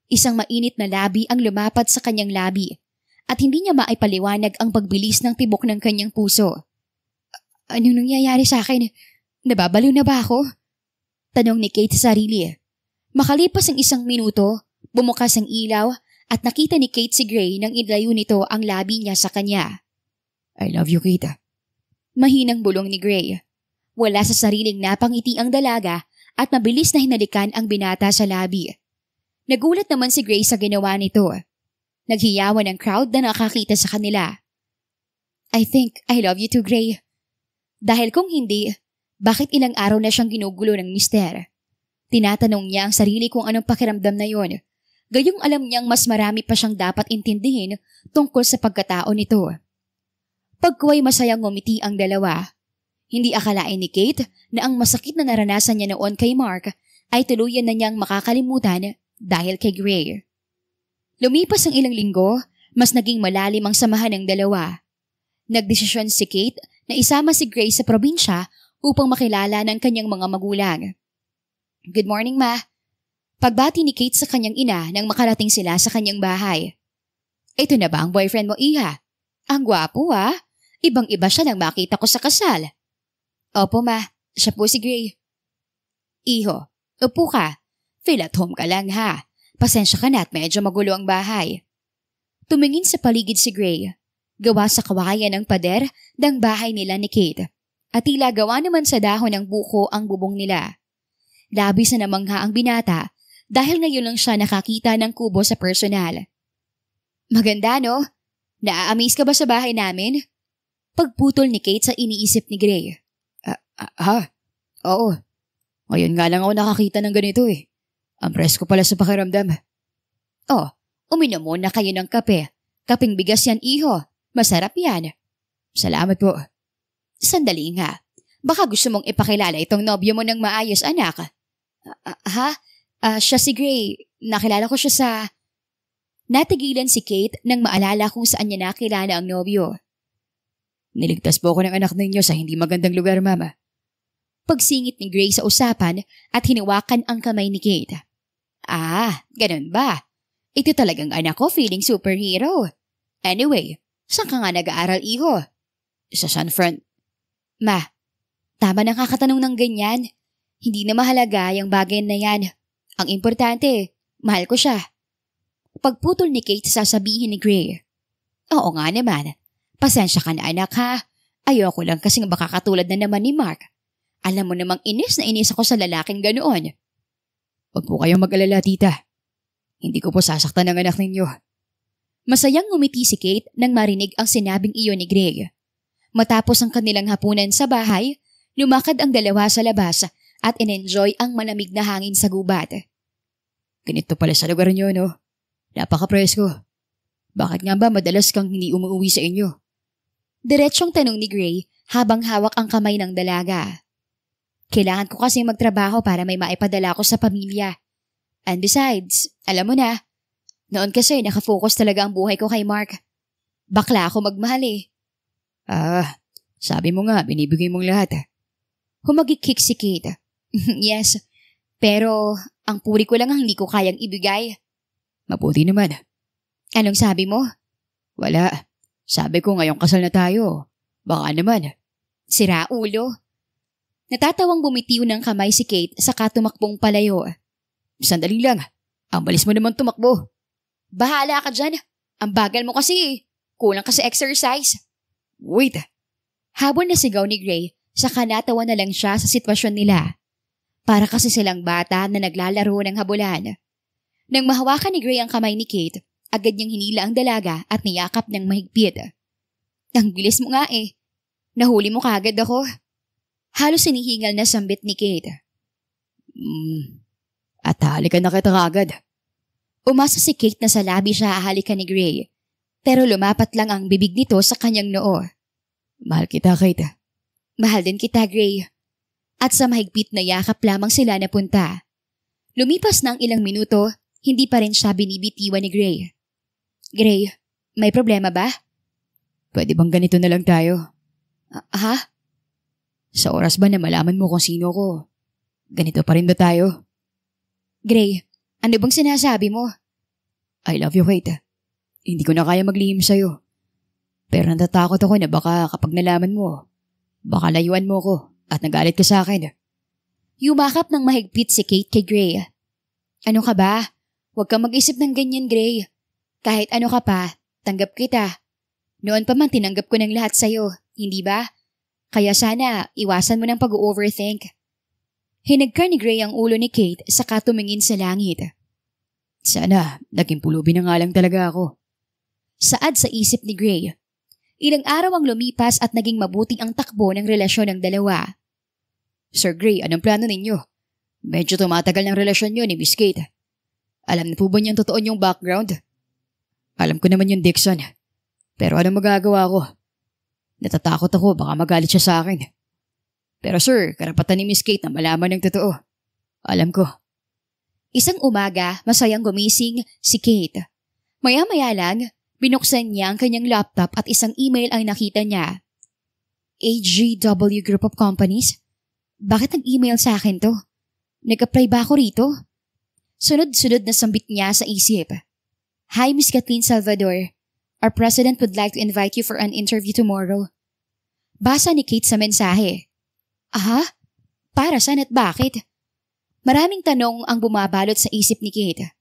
Isang mainit na labi ang lumapat sa kanyang labi at hindi niya maipaliwanag ang pagbilis ng tibok ng kanyang puso. Anong nangyayari sa akin? Nababaliw na ba ako? Tanong ni Kate sa sarili. Makalipas ang 1 minuto, bumukas ang ilaw at nakita ni Kate si Gray nang ilayo nito ang labi niya sa kanya. I love you, Kate. Mahinang bulong ni Gray. Wala sa sariling napangiti ang dalaga at mabilis na hinalikan ang binata sa labi. Nagulat naman si Gray sa ginawa nito. Naghiyawan ang crowd na nakakita sa kanila. I think I love you too, Gray. Dahil kung hindi, bakit ilang araw na siyang ginugulo ng mister? Tinatanong niya ang sarili kung anong pakiramdam na yon. Gayong alam niyang mas marami pa siyang dapat intindihin tungkol sa pagkatao nito. Pagkuway masayang ngumiti ang dalawa. Hindi akalain ni Kate na ang masakit na naranasan niya noon kay Mark ay tuluyan na niyang makakalimutan dahil kay Gray. Lumipas ang ilang linggo, mas naging malalim ang samahan ng dalawa. Nagdesisyon si Kate na isama si Gray sa probinsya upang makilala ng kanyang mga magulang. Good morning, Ma. Pagbati ni Kate sa kanyang ina nang makarating sila sa kanyang bahay. Ito na ba ang boyfriend mo, Iha? Ang gwapo, Ibang-iba siya nang makita ko sa kasal. Opo, Ma. Siya po si Gray. Iho, upo ka. Feel at home ka lang, ha? Pasensya ka na at medyo magulo ang bahay. Tumingin sa paligid si Gray. Gawa sa kawayan ng pader ng bahay nila ni Kate. At tila gawa naman sa dahon ng buko ang bubong nila. Labis na namangha ang binata dahil ngayon lang siya nakakita ng kubo sa personal. Maganda, no? Naa-amaze ka ba sa bahay namin? Pagputol ni Kate sa iniisip ni Gray. Oo. Ngayon nga lang ako nakakita ng ganito Ang presko pala sa pakiramdam. Oh, uminom muna kayo ng kape. Kaping bigas yan, Iho. Masarap yan. Salamat po. Sandali nga. Baka gusto mong ipakilala itong nobyo mo ng maayos, anak. Siya si Gray. Nakilala ko siya sa... Natigilan si Kate nang maalala kung saan niya nakilala ang nobyo. Niligtas po ako ng anak ninyo sa hindi magandang lugar, Mama. Pagsingit ni Gray sa usapan at hinawakan ang kamay ni Kate. Ganun ba? Ito talagang anak ko feeling superhero. Anyway, saan ka nga nag-aaral, Iho? Sa San Fran... Ma, tama na kakatanong ng ganyan. Hindi na mahalaga yung bagay na yan. Ang importante, mahal ko siya. Pagputol ni Kate sasabihin ni Gray. Oo nga naman. Pasensya ka na anak ha. Ayoko lang kasing baka katulad na naman ni Mark. Alam mo namang inis na inis ako sa lalaking ganoon. Huwag po kayong mag-alala, tita. Hindi ko po sasaktan ang anak ninyo. Masayang ngumiti si Kate nang marinig ang sinabing iyon ni Gray. Matapos ang kanilang hapunan sa bahay, lumakad ang dalawa sa labas at in-enjoy ang malamig na hangin sa gubat. Ganito pala sa lugar nyo, no? Napaka-presko. Bakit nga ba madalas kang hindi umuwi sa inyo? Diretsyong tanong ni Gray habang hawak ang kamay ng dalaga. Kailangan ko kasi magtrabaho para may maipadala ko sa pamilya. And besides, alam mo na, noon kasi nakafocus talaga ang buhay ko kay Mark. Bakla ako magmahal Sabi mo nga, binibigay mong lahat. Humagikik si Kate. Yes, pero ang puri ko lang ang hindi ko kayang ibigay. Mabuti naman. Anong sabi mo? Wala. Sabi ko ngayong kasal na tayo. Baka naman. Sira ulo. Natatawang bumitiw ng kamay si Kate saka tumakbong palayo. Sandali lang. Ang balis mo naman tumakbo. Bahala ka dyan. Ang bagal mo kasi. Kulang ka sa exercise. Wait. Habol na sigaw ni Gray, saka natawa na lang siya sa sitwasyon nila. Para kasi silang bata na naglalaro ng habulan. Nang mahawakan ni Gray ang kamay ni Kate, agad niyang hinila ang dalaga at niyakap ng mahigpit. Ang bilis mo nga eh. Nahuli mo kagad ako. Halos sinihingal na sambit ni Kate. At halikan na kita kagad. Umasa si Kate na sa labi siya hahalikan ni Gray. Pero lumapat lang ang bibig nito sa kanyang noo. Mahal kita, Kate. Mahal din kita, Gray. At sa mahigpit na yakap lamang sila napunta. Lumipas na ang ilang minuto, hindi pa rin siya binibitiwan ni Gray. Gray, may problema ba? Pwede bang ganito na lang tayo? Ha? Sa oras ba na malaman mo kung sino ko, ganito pa rin ba tayo? Gray, ano bang sinasabi mo? I love you, Kate. Hindi ko na kaya maglihim sa'yo. Pero natatakot ako na baka kapag nalaman mo, baka layuan mo ko at nagalit ka sa akin. Yumakap ng mahigpit si Kate kay Gray. Ano ka ba? Huwag kang mag-isip ng ganyan, Gray. Kahit ano ka pa, tanggap kita. Noon pa man tinanggap ko ng lahat sa'yo, hindi ba? Kaya sana iwasan mo ng pag-overthink. Hinagkar ni Gray ang ulo ni Kate saka tumingin sa langit. Sana naging pulubi na nga lang talaga ako. Saad sa isip ni Gray. Ilang araw ang lumipas at naging mabuti ang takbo ng relasyon ng dalawa. Sir Gray, anong plano ninyo? Medyo tumatagal ng relasyon nyo ni Miss Kate. Alam na po ba niyang totoo niyong background? Alam ko naman yung Dixon. Pero anong magagawa ko? Natatakot ako, baka magalit siya sa akin. Pero sir, karapatan ni Miss Kate na malaman ng totoo. Alam ko. Isang umaga, masayang gumising si Kate. Maya-maya lang, binuksan niya ang kanyang laptop at isang email ang nakita niya. AGW Group of Companies? Bakit nag-email sa akin to? Nag-apply ba ako rito? Sunod-sunod na sambit niya sa isip. Hi, Miss Kathleen Salvador. Our president would like to invite you for an interview tomorrow. Basa ni Kate sa mensahe. Aha? Para saan at bakit? Maraming tanong ang bumabalot sa isip ni Kate.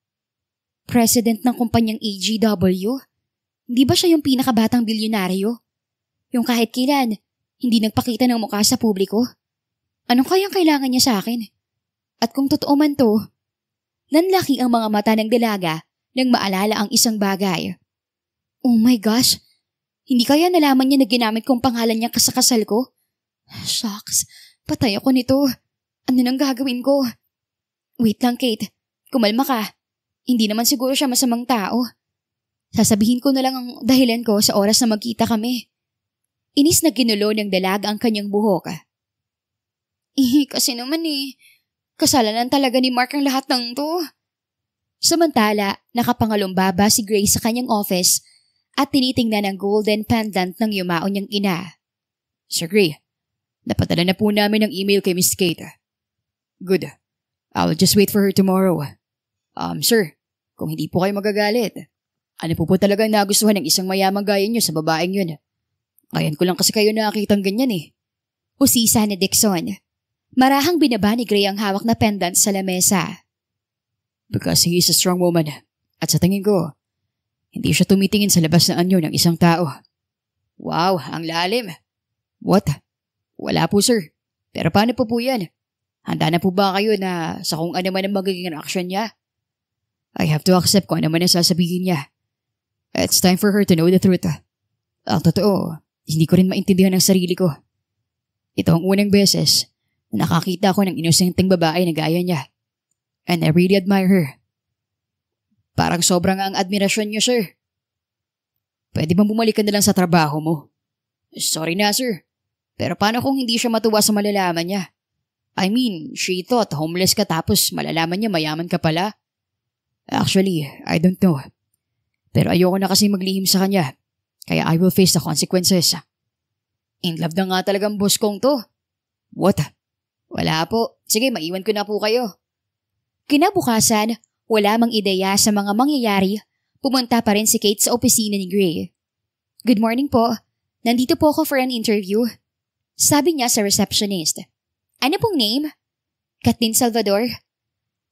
President ng kumpanyang AGW? Hindi ba siya yung pinakabatang bilyonaryo? Yung kahit kailan, hindi nagpakita ng mukha sa publiko? Anong kayang kailangan niya sa akin? At kung totoo man to, nanlaki ang mga mata ng dalaga nang maalala ang isang bagay. Oh my gosh, hindi kaya nalaman niya na ginamit kong pangalan niya sa kasal ko? Shucks, patay ako nito. Ano nang gagawin ko? Wait lang, Kate. Kumalma ka. Hindi naman siguro siya masamang tao. Sasabihin ko na lang ang dahilan ko sa oras na magkita kami. Inis na ginulo ng dalaga ang kanyang buhok. Kasi naman kasalanan talaga ni Mark ang lahat ng to. Samantala, nakapangalumbaba si Grace sa kanyang office at tinitingnan ang golden pendant ng yumao niyang ina. Sir Gray, napadala na po namin ang email kay Miss Kate. Good. I'll just wait for her tomorrow. Sir, kung hindi po kayo magagalit, ano po talaga nagustuhan ng isang mayamang gaya niyo sa babaeng yun? Ngayon ko lang kasi kayo nakakitang ganyan Usisa ni Dixon. Marahang binaba ni Gray ang hawak na pendant sa lamesa. Because he is a strong woman. At sa tingin ko, hindi siya tumitingin sa labas na anyo ng isang tao. Wow, ang lalim. What? Wala po, sir. Pero paano po yan? Handa na po ba kayo na sa kung ano man ang magiging reaction niya? I have to accept kung ano man ang sasabihin niya. It's time for her to know the truth. Ang totoo, hindi ko rin maintindihan ang sarili ko. Ito ang unang beses na nakakita ko ng inosenteng babae na gaya niya. And I really admire her. Parang sobrang ang admirasyon niyo, sir. Pwede bang bumalik ka na lang sa trabaho mo? Sorry na, sir. Pero paano kung hindi siya matuwa sa malalaman niya? I mean, she thought homeless ka tapos malalaman niya mayaman ka pala. Actually, I don't know. Pero ayoko na kasi maglihim sa kanya. Kaya I will face the consequences. In love na nga talagang boss kong to. What? Wala po. Sige, maiwan ko na po kayo. Kinabukasan, wala mang ideya sa mga mangyayari, pumunta pa rin si Kate sa opisina ni Gray. Good morning po. Nandito po ako for an interview. Sabi niya sa receptionist. Ano pong name? Kathleen Salvador.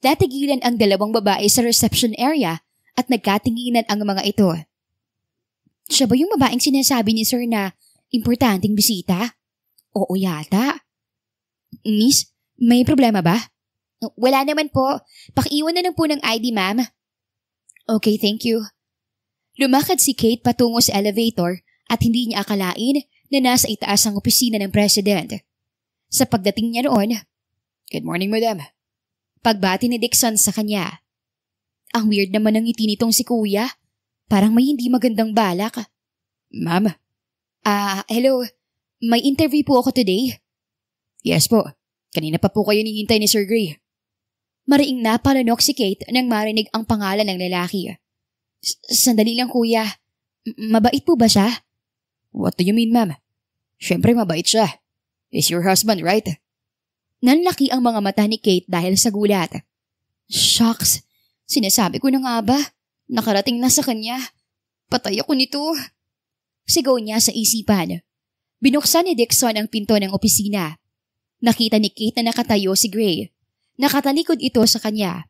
Natigilan ang dalawang babae sa reception area at nagkatinginan ang mga ito. Siya ba yung babaeng sinasabi ni Sir na importanteng bisita? Oo yata. Miss, may problema ba? Wala naman po. Pakiiwan na lang po ng ID, ma'am. Okay, thank you. Lumakad si Kate patungo sa elevator at hindi niya akalain na nasa itaas ang opisina ng president. Sa pagdating niya roon, Good morning, madam. Pagbati ni Dixon sa kanya. Ang weird naman ng ngiti nitong si kuya. Parang may hindi magandang balak. Ma'am? Hello. May interview po ako today. Yes po. Kanina pa po kayo nihintay ni Sir Gray. Mariing napalanok si Kate nang marinig ang pangalan ng lalaki. Sandali lang kuya. Mabait po ba siya? What do you mean, ma'am? Siyempre mabait siya. Is your husband, right? Nanlaki ang mga mata ni Kate dahil sa gulat. Shucks, sinasabi ko na nga ba? Nakarating na sa kanya. Patay ako nito. Sigaw niya sa isipan. Binuksan ni Dixon ang pinto ng opisina. Nakita ni Kate na nakatayo si Gray. Nakatalikod ito sa kanya.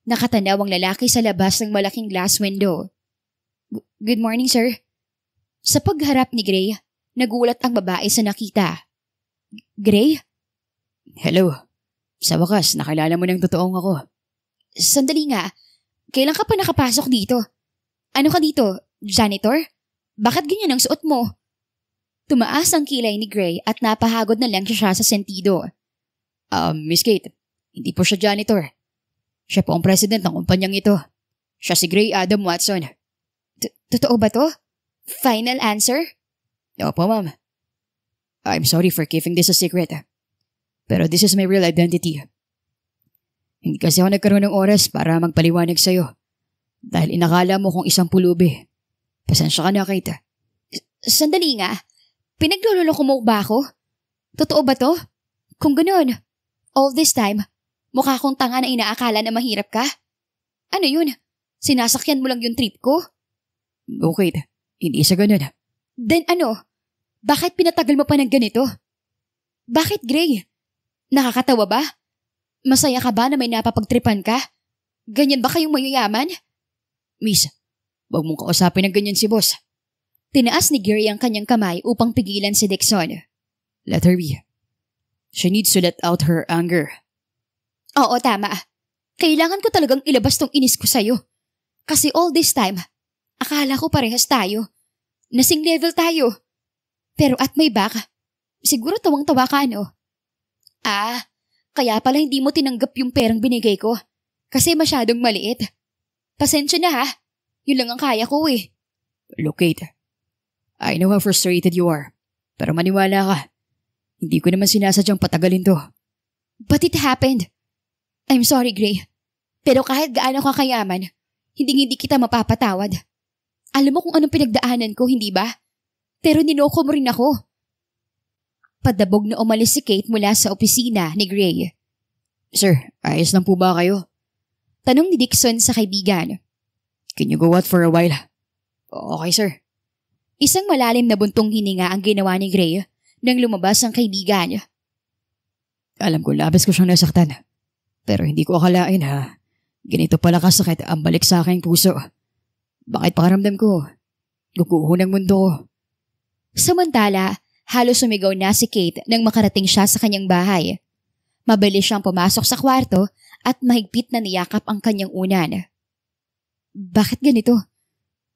Nakatanaw ang lalaki sa labas ng malaking glass window. Good morning, sir. Sa pagharap ni Gray, nagulat ang babae sa nakita. Gray? Hello. Sa wakas, nakilala mo ng totoong ako. Sandali nga. Kailan ka pa nakapasok dito? Ano ka dito? Janitor? Bakit ganyan ang suot mo? Tumaas ang kilay ni Gray at napahagod na lang siya sa sentido. Miss Kate, hindi po siya janitor. Siya po ang president ng kumpanyang ito. Siya si Gray Adam Watson. Totoo ba to? Final answer? Opo, ma'am. I'm sorry for keeping this a secret. Pero this is my real identity. Hindi kasi ako nagkaroon ng oras para magpaliwanag sa'yo. Dahil inakala mo kung isang pulubi. Pasensya ka na, Kate. Sandali nga. Pinagluloko mo ba ako? Totoo ba to? Kung ganoon, all this time, mukha kong tanga na inaakala na mahirap ka? Ano yun? Sinasakyan mo lang yung trip ko? Okay, hindi sa ganun. Then ano? Bakit pinatagal mo pa ng ganito? Bakit, Gray? Nakakatawa ba? Masaya ka ba na may napapagtripan ka? Ganyan ba kayong mayayaman? Miss, wag mong kausapin ng ganyan si boss. Tinaas ni Gary ang kanyang kamay upang pigilan si Dixon. Let her be. She needs to let out her anger. Oo, tama. Kailangan ko talagang ilabas tong inis ko sa'yo. Kasi all this time, akala ko parehas tayo. Nasing level tayo. Pero at may back, siguro tawang-tawa ka, no? Kaya pala hindi mo tinanggap yung perang binigay ko. Kasi masyadong maliit. Pasensya na ha. Yun lang ang kaya ko eh. Look, Kate. I know how frustrated you are. Pero maniwala ka. Hindi ko naman sinasadyang patagalin to. But it happened. I'm sorry, Gray. Pero kahit gaano ka kayaman, hindi kita mapapatawad. Alam mo kung anong pinagdaanan ko, hindi ba? Pero ninoko mo rin ako. Padabog na umalis si Kate mula sa opisina ni Gray. Sir, ayos lang po ba kayo? Tanong ni Dixon sa kaibigan. Can you go out for a while? Okay, sir. Isang malalim na buntong hininga ang ginawa ni Gray nang lumabas ang kaibigan. Alam ko labis ko siyang nasaktan. Pero hindi ko akalain ha. Ganito pala kasakit ang balik sa aking puso. Bakit pakaramdam ko? Guguho ng mundo ko. Samantala, halos sumigaw na si Kate nang makarating siya sa kanyang bahay. Mabilis siyang pumasok sa kwarto at mahigpit na niyakap ang kanyang unan. Bakit ganito?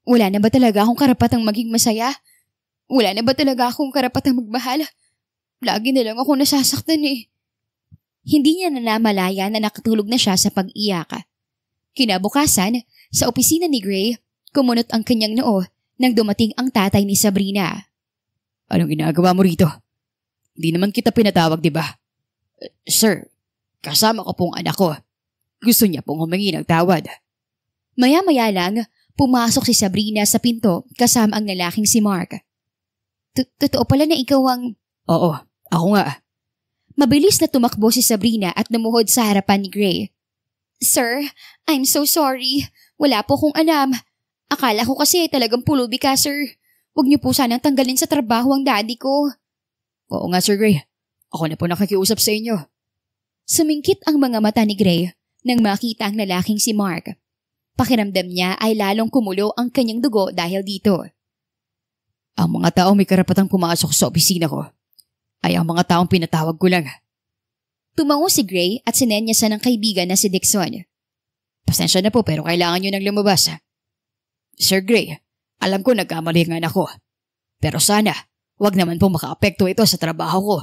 Wala na ba talaga akong karapatang maging masaya? Wala na ba talaga akong karapatang magmahal? Lagi na lang ako nasasaktan eh. Hindi niya nanamalaya na nakatulog na siya sa pag-iyak. Kinabukasan, sa opisina ni Gray, kumunot ang kanyang noo nang dumating ang tatay ni Sabrina. Anong ginagawa mo rito? Hindi naman kita pinatawag, di ba? Sir, kasama ko pong anak ko. Gusto niya pong humingi ng tawad. Maya-maya lang, pumasok si Sabrina sa pinto kasama ang lalaking si Mark. Totoo pala na ikaw ang... Oo, ako nga. Mabilis na tumakbo si Sabrina at lumuhod sa harapan ni Gray. Sir, I'm so sorry. Wala po kong alam. Akala ko kasi talagang pulubi ka, sir. Huwag niyo po sanang tanggalin sa trabaho ang daddy ko. Oo nga, Sir Gray. Ako na po nakikiusap sa inyo. Sumingkit ang mga mata ni Gray nang makita ang lalaking si Mark. Pakiramdam niya ay lalong kumulo ang kanyang dugo dahil dito. Ang mga taong may karapatang pumasok sa opisina ko ay ang mga taong pinatawag ko lang. Tumango si Gray at sinenyasan ng kaibigan na si Dixon. Pasensya na po pero kailangan nyo nang lumabas. Sir Gray, alam ko nagkamali nga ako. Pero sana, wag naman pong makaapekto ito sa trabaho ko.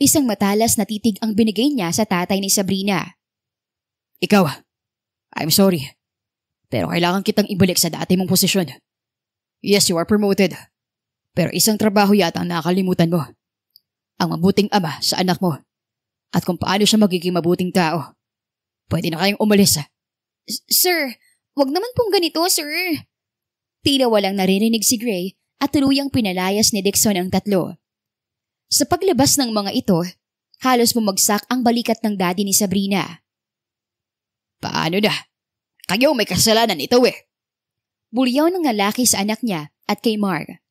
Isang matalas na titig ang binigay niya sa tatay ni Sabrina. Ikaw, I'm sorry. Pero kailangan kitang ibalik sa dati mong posisyon. Yes, you are promoted. Pero isang trabaho yata ang nakakalimutan mo. Ang mabuting ama sa anak mo. At kung paano siya magiging mabuting tao. Pwede na kayong umalis. Sir, wag naman pong ganito, sir. Tila walang naririnig si Gray at tuluyang pinalayas ni Dixon ang tatlo. Sa paglabas ng mga ito, halos bumagsak ang balikat ng daddy ni Sabrina. Paano na? Kayo may kasalanan ito eh. Bulyaw ng lalaki sa anak niya at kay Mark.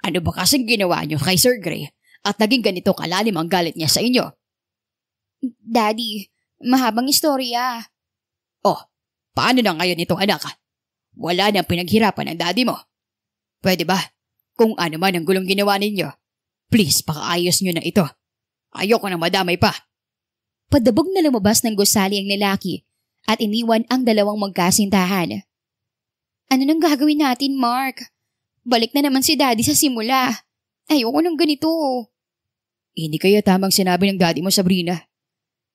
Ano ba kasing ginawa niyo kay Sir Gray at naging ganito kalalim ang galit niya sa inyo? Daddy, mahabang istorya. Oh, paano na ngayon itong anak? Wala nang pinaghirapan ng daddy mo. Pwede ba? Kung ano man ang gulong ginawa ninyo, please pakaayos nyo na ito. Ayoko nang madamay pa. Padabog na lumabas ng gusali ang lalaki at iniwan ang dalawang magkasintahan. Ano nang gagawin natin, Mark? Balik na naman si daddy sa simula. Ayoko nang ganito. Hindi kaya tamang sinabi ng daddy mo, Sabrina.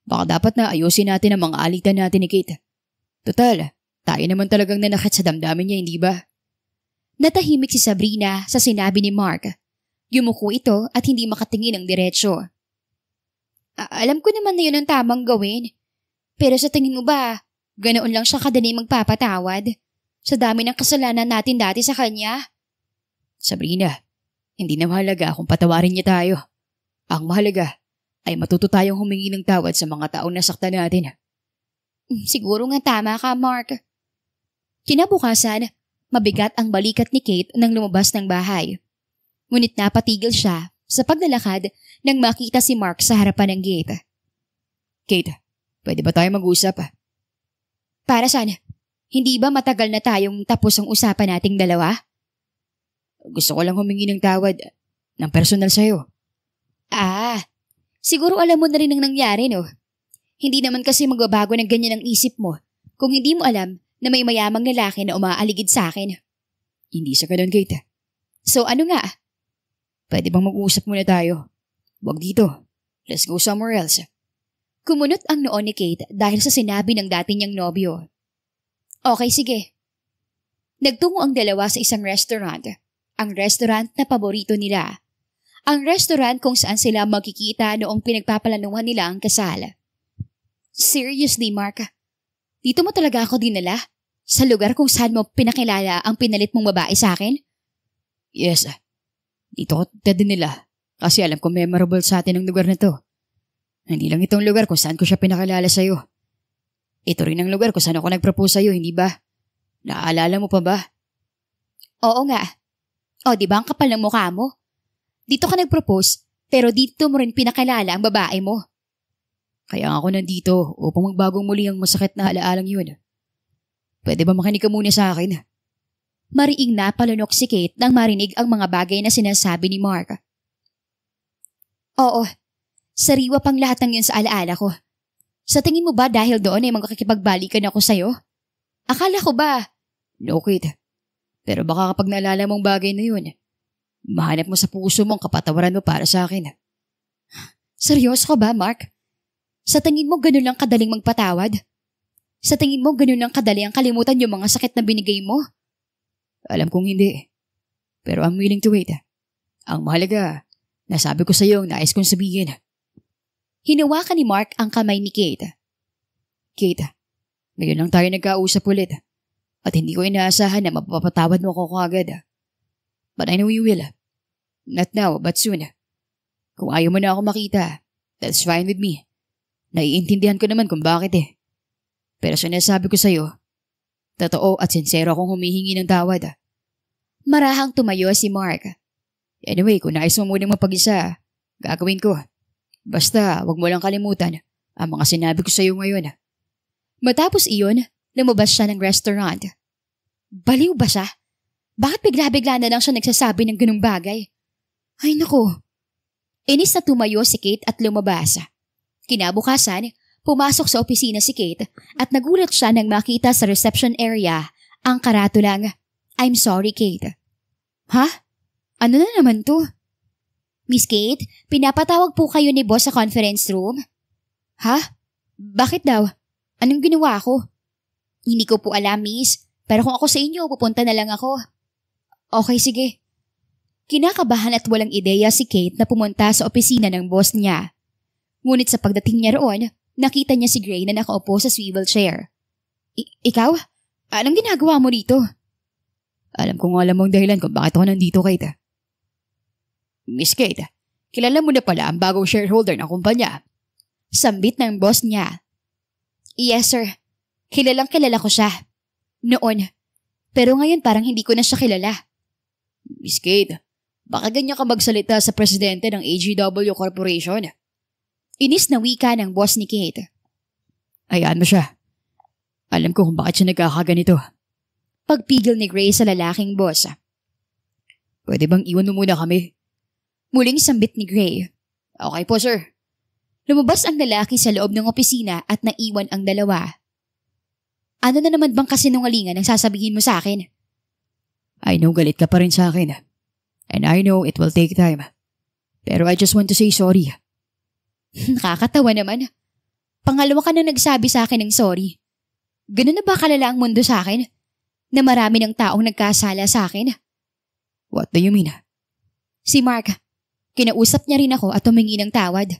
Baka dapat na ayusin natin ang mga alitan natin ni Kate. Total, tayo naman talagang nanakit sa damdamin niya, hindi ba? Natahimik si Sabrina sa sinabi ni Mark. Yumuko ito at hindi makatingin ng diretsyo. Alam ko naman na yun ang tamang gawin. Pero sa tingin mo ba, ganoon lang siya kadali magpapatawad? Sa dami ng kasalanan natin dati sa kanya? Sabrina, hindi na mahalaga kung patawarin niya tayo. Ang mahalaga ay matuto tayong humingi ng tawad sa mga taong nasaktan natin. Siguro nga tama ka, Mark. Kinabukasan, mabigat ang balikat ni Kate nang lumabas ng bahay. Ngunit napatigil siya sa paglalakad nang makita si Mark sa harapan ng gate. Kate, pwede ba tayo mag-usap? Para saan? Hindi ba matagal na tayong tapos ang usapan nating dalawa? Gusto ko lang humingi ng tawad ng personal sa'yo. Siguro alam mo na rin ang nangyari, no? Hindi naman kasi magbabago ng ganyan ang isip mo kung hindi mo alam na may mayamang lalaki na umaaligid sa akin. Hindi sa ganun, Kate. So ano nga? Pwede bang mag-uusap muna tayo? Wag dito. Let's go somewhere else. Kumunot ang noon ni Kate dahil sa sinabi ng dati niyang nobyo. Okay, sige. Nagtungo ang dalawa sa isang restaurant. Ang restaurant na paborito nila. Ang restaurant kung saan sila magkikita noong pinagpapalanuhan nila ang kasal. Seriously, Mark? Dito mo talaga ako dinala? Sa lugar kung saan mo pinakilala ang pinalit mong babae sa akin? Yes. Dito ko dinala kasi alam ko memorable sa atin ang lugar na to. Hindi lang itong lugar kung saan ko siya pinakilala sa'yo. Ito rin ang lugar kung saan ako nag-propose sa'yo, hindi ba? Naaalala mo pa ba? Oo nga. O, di ba ang kapal ng mukha mo? Dito ka nag-propose, pero dito mo rin pinakilala ang babae mo. Kaya ako nandito upang magbagong muli ang masakit na alaalang yun. Pwede ba makinig ka muna sa akin? Mariing napalunok si Kate nang marinig ang mga bagay na sinasabi ni Mark. Oo, sariwa pang lahat ng yun sa alaala ko. Sa tingin mo ba dahil doon ay magkakipagbalikan ako sa'yo? Akala ko ba? No, Kate. Pero baka kapag naalala mong bagay na yun, mahanap mo sa puso mong kapatawaran mo para sa akin. Seryoso ka ba, Mark? Sa tingin mo ganun lang kadaling magpatawad? Sa tingin mo ganun lang kadali ang kalimutan yung mga sakit na binigay mo? Alam kong hindi. Pero I'm willing to wait. Ang mahalaga, nasabi ko sa iyo ang nais kong sabihin. Hinawakan ni Mark ang kamay ni Kate. Kate, ngayon lang tayo nagkausap ulit. At hindi ko inaasahan na mapapatawad mo ako kagad. But I know you will. Not now, but soon. Kung ayaw mo na ako makita, that's fine with me. Naiintindihan ko naman kung bakit eh. Pero sinasabi ko sa'yo, totoo at sincero akong humihingi ng tawad. Marahang tumayo si Mark. Anyway, kung nais mo munang mapag-isa, gagawin ko. Basta, wag mo lang kalimutan ang mga sinabi ko sa'yo ngayon. Matapos iyon, lumabas siya ng restaurant. Baliw ba siya? Bakit bigla-bigla na lang siya nagsasabi ng ganung bagay? Ay naku. Inis na tumayo si Kate at lumabas. Kinabukasan, pumasok sa opisina si Kate at nagulat siya nang makita sa reception area ang karatulang, "I'm sorry, Kate." Ha? Ano na naman to? Miss Kate, pinapatawag po kayo ni boss sa conference room? Ha? Bakit daw? Anong ginawa ko? Hindi ko po alam, miss. Pero kung ako sa inyo, pupunta na lang ako. Okay, sige. Kinakabahan at walang ideya si Kate na pumunta sa opisina ng boss niya. Ngunit sa pagdating niya roon, nakita niya si Gray na nakaupo sa swivel chair. Ikaw? Anong ginagawa mo dito? Alam ko nga alam mong dahilan kung bakit ako nandito, Kate. Miss Kate, kilala mo na pala ang bagong shareholder ng kumpanya. Sambit ng boss niya. Yes, sir. Kilalang kilala ko siya. Noon. Pero ngayon parang hindi ko na siya kilala. Miss Kate, baka ganyan ka magsalita sa presidente ng AGW Corporation. Inis na wika ng boss ni Kate. Hayaan mo siya. Alam ko kung bakit siya nagkakaganito. Pagpigil ni Gray sa lalaking boss. Pwede bang iwan mo muna kami? Muling sambit ni Gray. Okay po, sir. Lumabas ang lalaki sa loob ng opisina at naiwan ang dalawa. Ano na naman bang kasinungalingan ang sasabihin mo sa akin? I know galit ka pa rin sa akin. And I know it will take time. Pero I just want to say sorry. Nakakatawa naman. Pangalawa ka na nagsabi sa akin ng sorry. Ganun na ba kalala ang mundo sa akin? Na marami ng taong nagkasala sa akin? What do you mean? Si Mark. Kinausap niya rin ako at humingi ng tawad.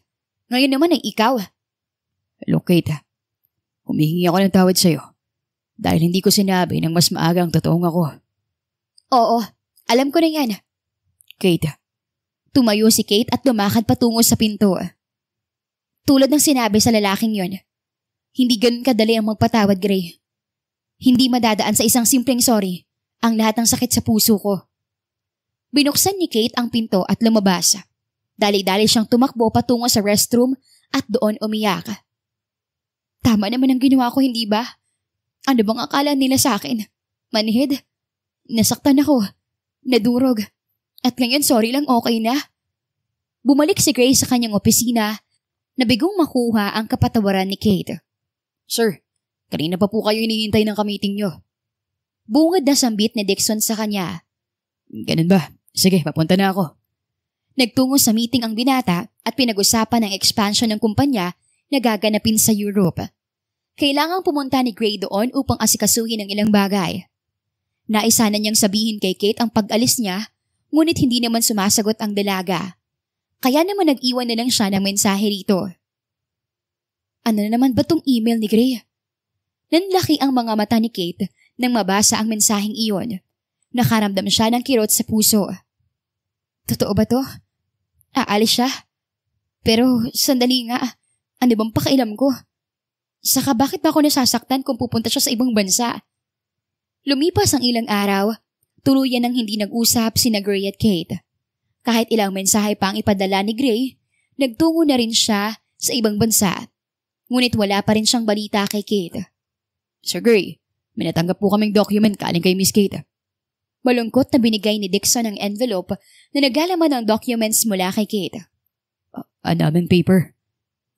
Ngayon naman ay ikaw. Look, Kate. Humihingi ako ng tawad sa'yo. Dahil hindi ko sinabi ng mas maaga ang totoong ako. Oo, alam ko na yan. Kate. Tumayo si Kate at lumakad patungo sa pinto. Tulad ng sinabi sa lalaking yon, hindi ganun kadali ang magpatawad, Gray. Hindi madadaan sa isang simpleng sorry ang lahat ng sakit sa puso ko. Binuksan ni Kate ang pinto at lumabas. Dali-dali siyang tumakbo patungo sa restroom at doon umiyak. Tama naman ang ginawa ko, hindi ba? Ano bang akala nila sa akin? Manhid? Nasaktan ako. Nadurog. At ngayon sorry lang, okay na. Bumalik si Gray sa kanyang opisina na bigong makuha ang kapatawaran ni Kate. Sir, kanina pa po kayo hinihintay ng ka-meeting nyo. Bungad na sambit ni Dixon sa kanya. Ganun ba? Sige, papunta na ako. Nagtungo sa meeting ang binata at pinag-usapan ang expansion ng kumpanya na gaganapin sa Europe. Kailangang pumunta ni Gray doon upang asikasuhin ang ilang bagay. Naisa na niyang sabihin kay Kate ang pag-alis niya, ngunit hindi naman sumasagot ang dalaga. Kaya naman nag-iwan na lang siya ng mensahe rito. Ano na naman ba tong email ni Gray? Nanlaki ang mga mata ni Kate nang mabasa ang mensaheng iyon. Nakaramdam siya ng kirot sa puso. Totoo ba to? Aalis siya? Pero sandali nga, ano bang pakailam ko? Saka bakit ba ako nasasaktan kung pupunta siya sa ibang bansa? Lumipas ang ilang araw, tuluyan nang hindi nag-usap sina Gray at Kate. Kahit ilang mensahe pa ang ipadala ni Gray, nagtungo na rin siya sa ibang bansa. Ngunit wala pa rin siyang balita kay Kate. Sir Gray, may natanggap po kaming document galing kay Miss Kate. Malungkot na binigay ni Dixon ang envelope na naglalaman ng documents mula kay Kate. Ang daming paper.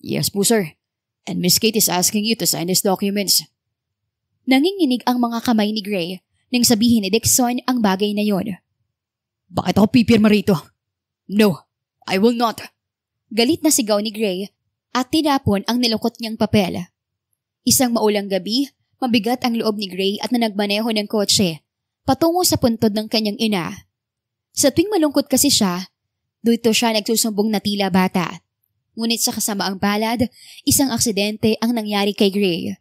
Yes po, sir. And Miss Kate is asking you to sign these documents. Nanginginig ang mga kamay ni Gray nang sabihin ni Dixon ang bagay na yon. Bakit ako pipirma rito? No, I will not. Galit na sigaw ni Gray at tinapon ang nilukot niyang papel. Isang maulang gabi, mabigat ang loob ni Gray at nanagmaneho ng kotse patungo sa puntod ng kanyang ina. Sa tuwing malungkot kasi siya, dito siya nagsusumbong na tila bata. Ngunit sa kasamaang palad, isang aksidente ang nangyari kay Gray.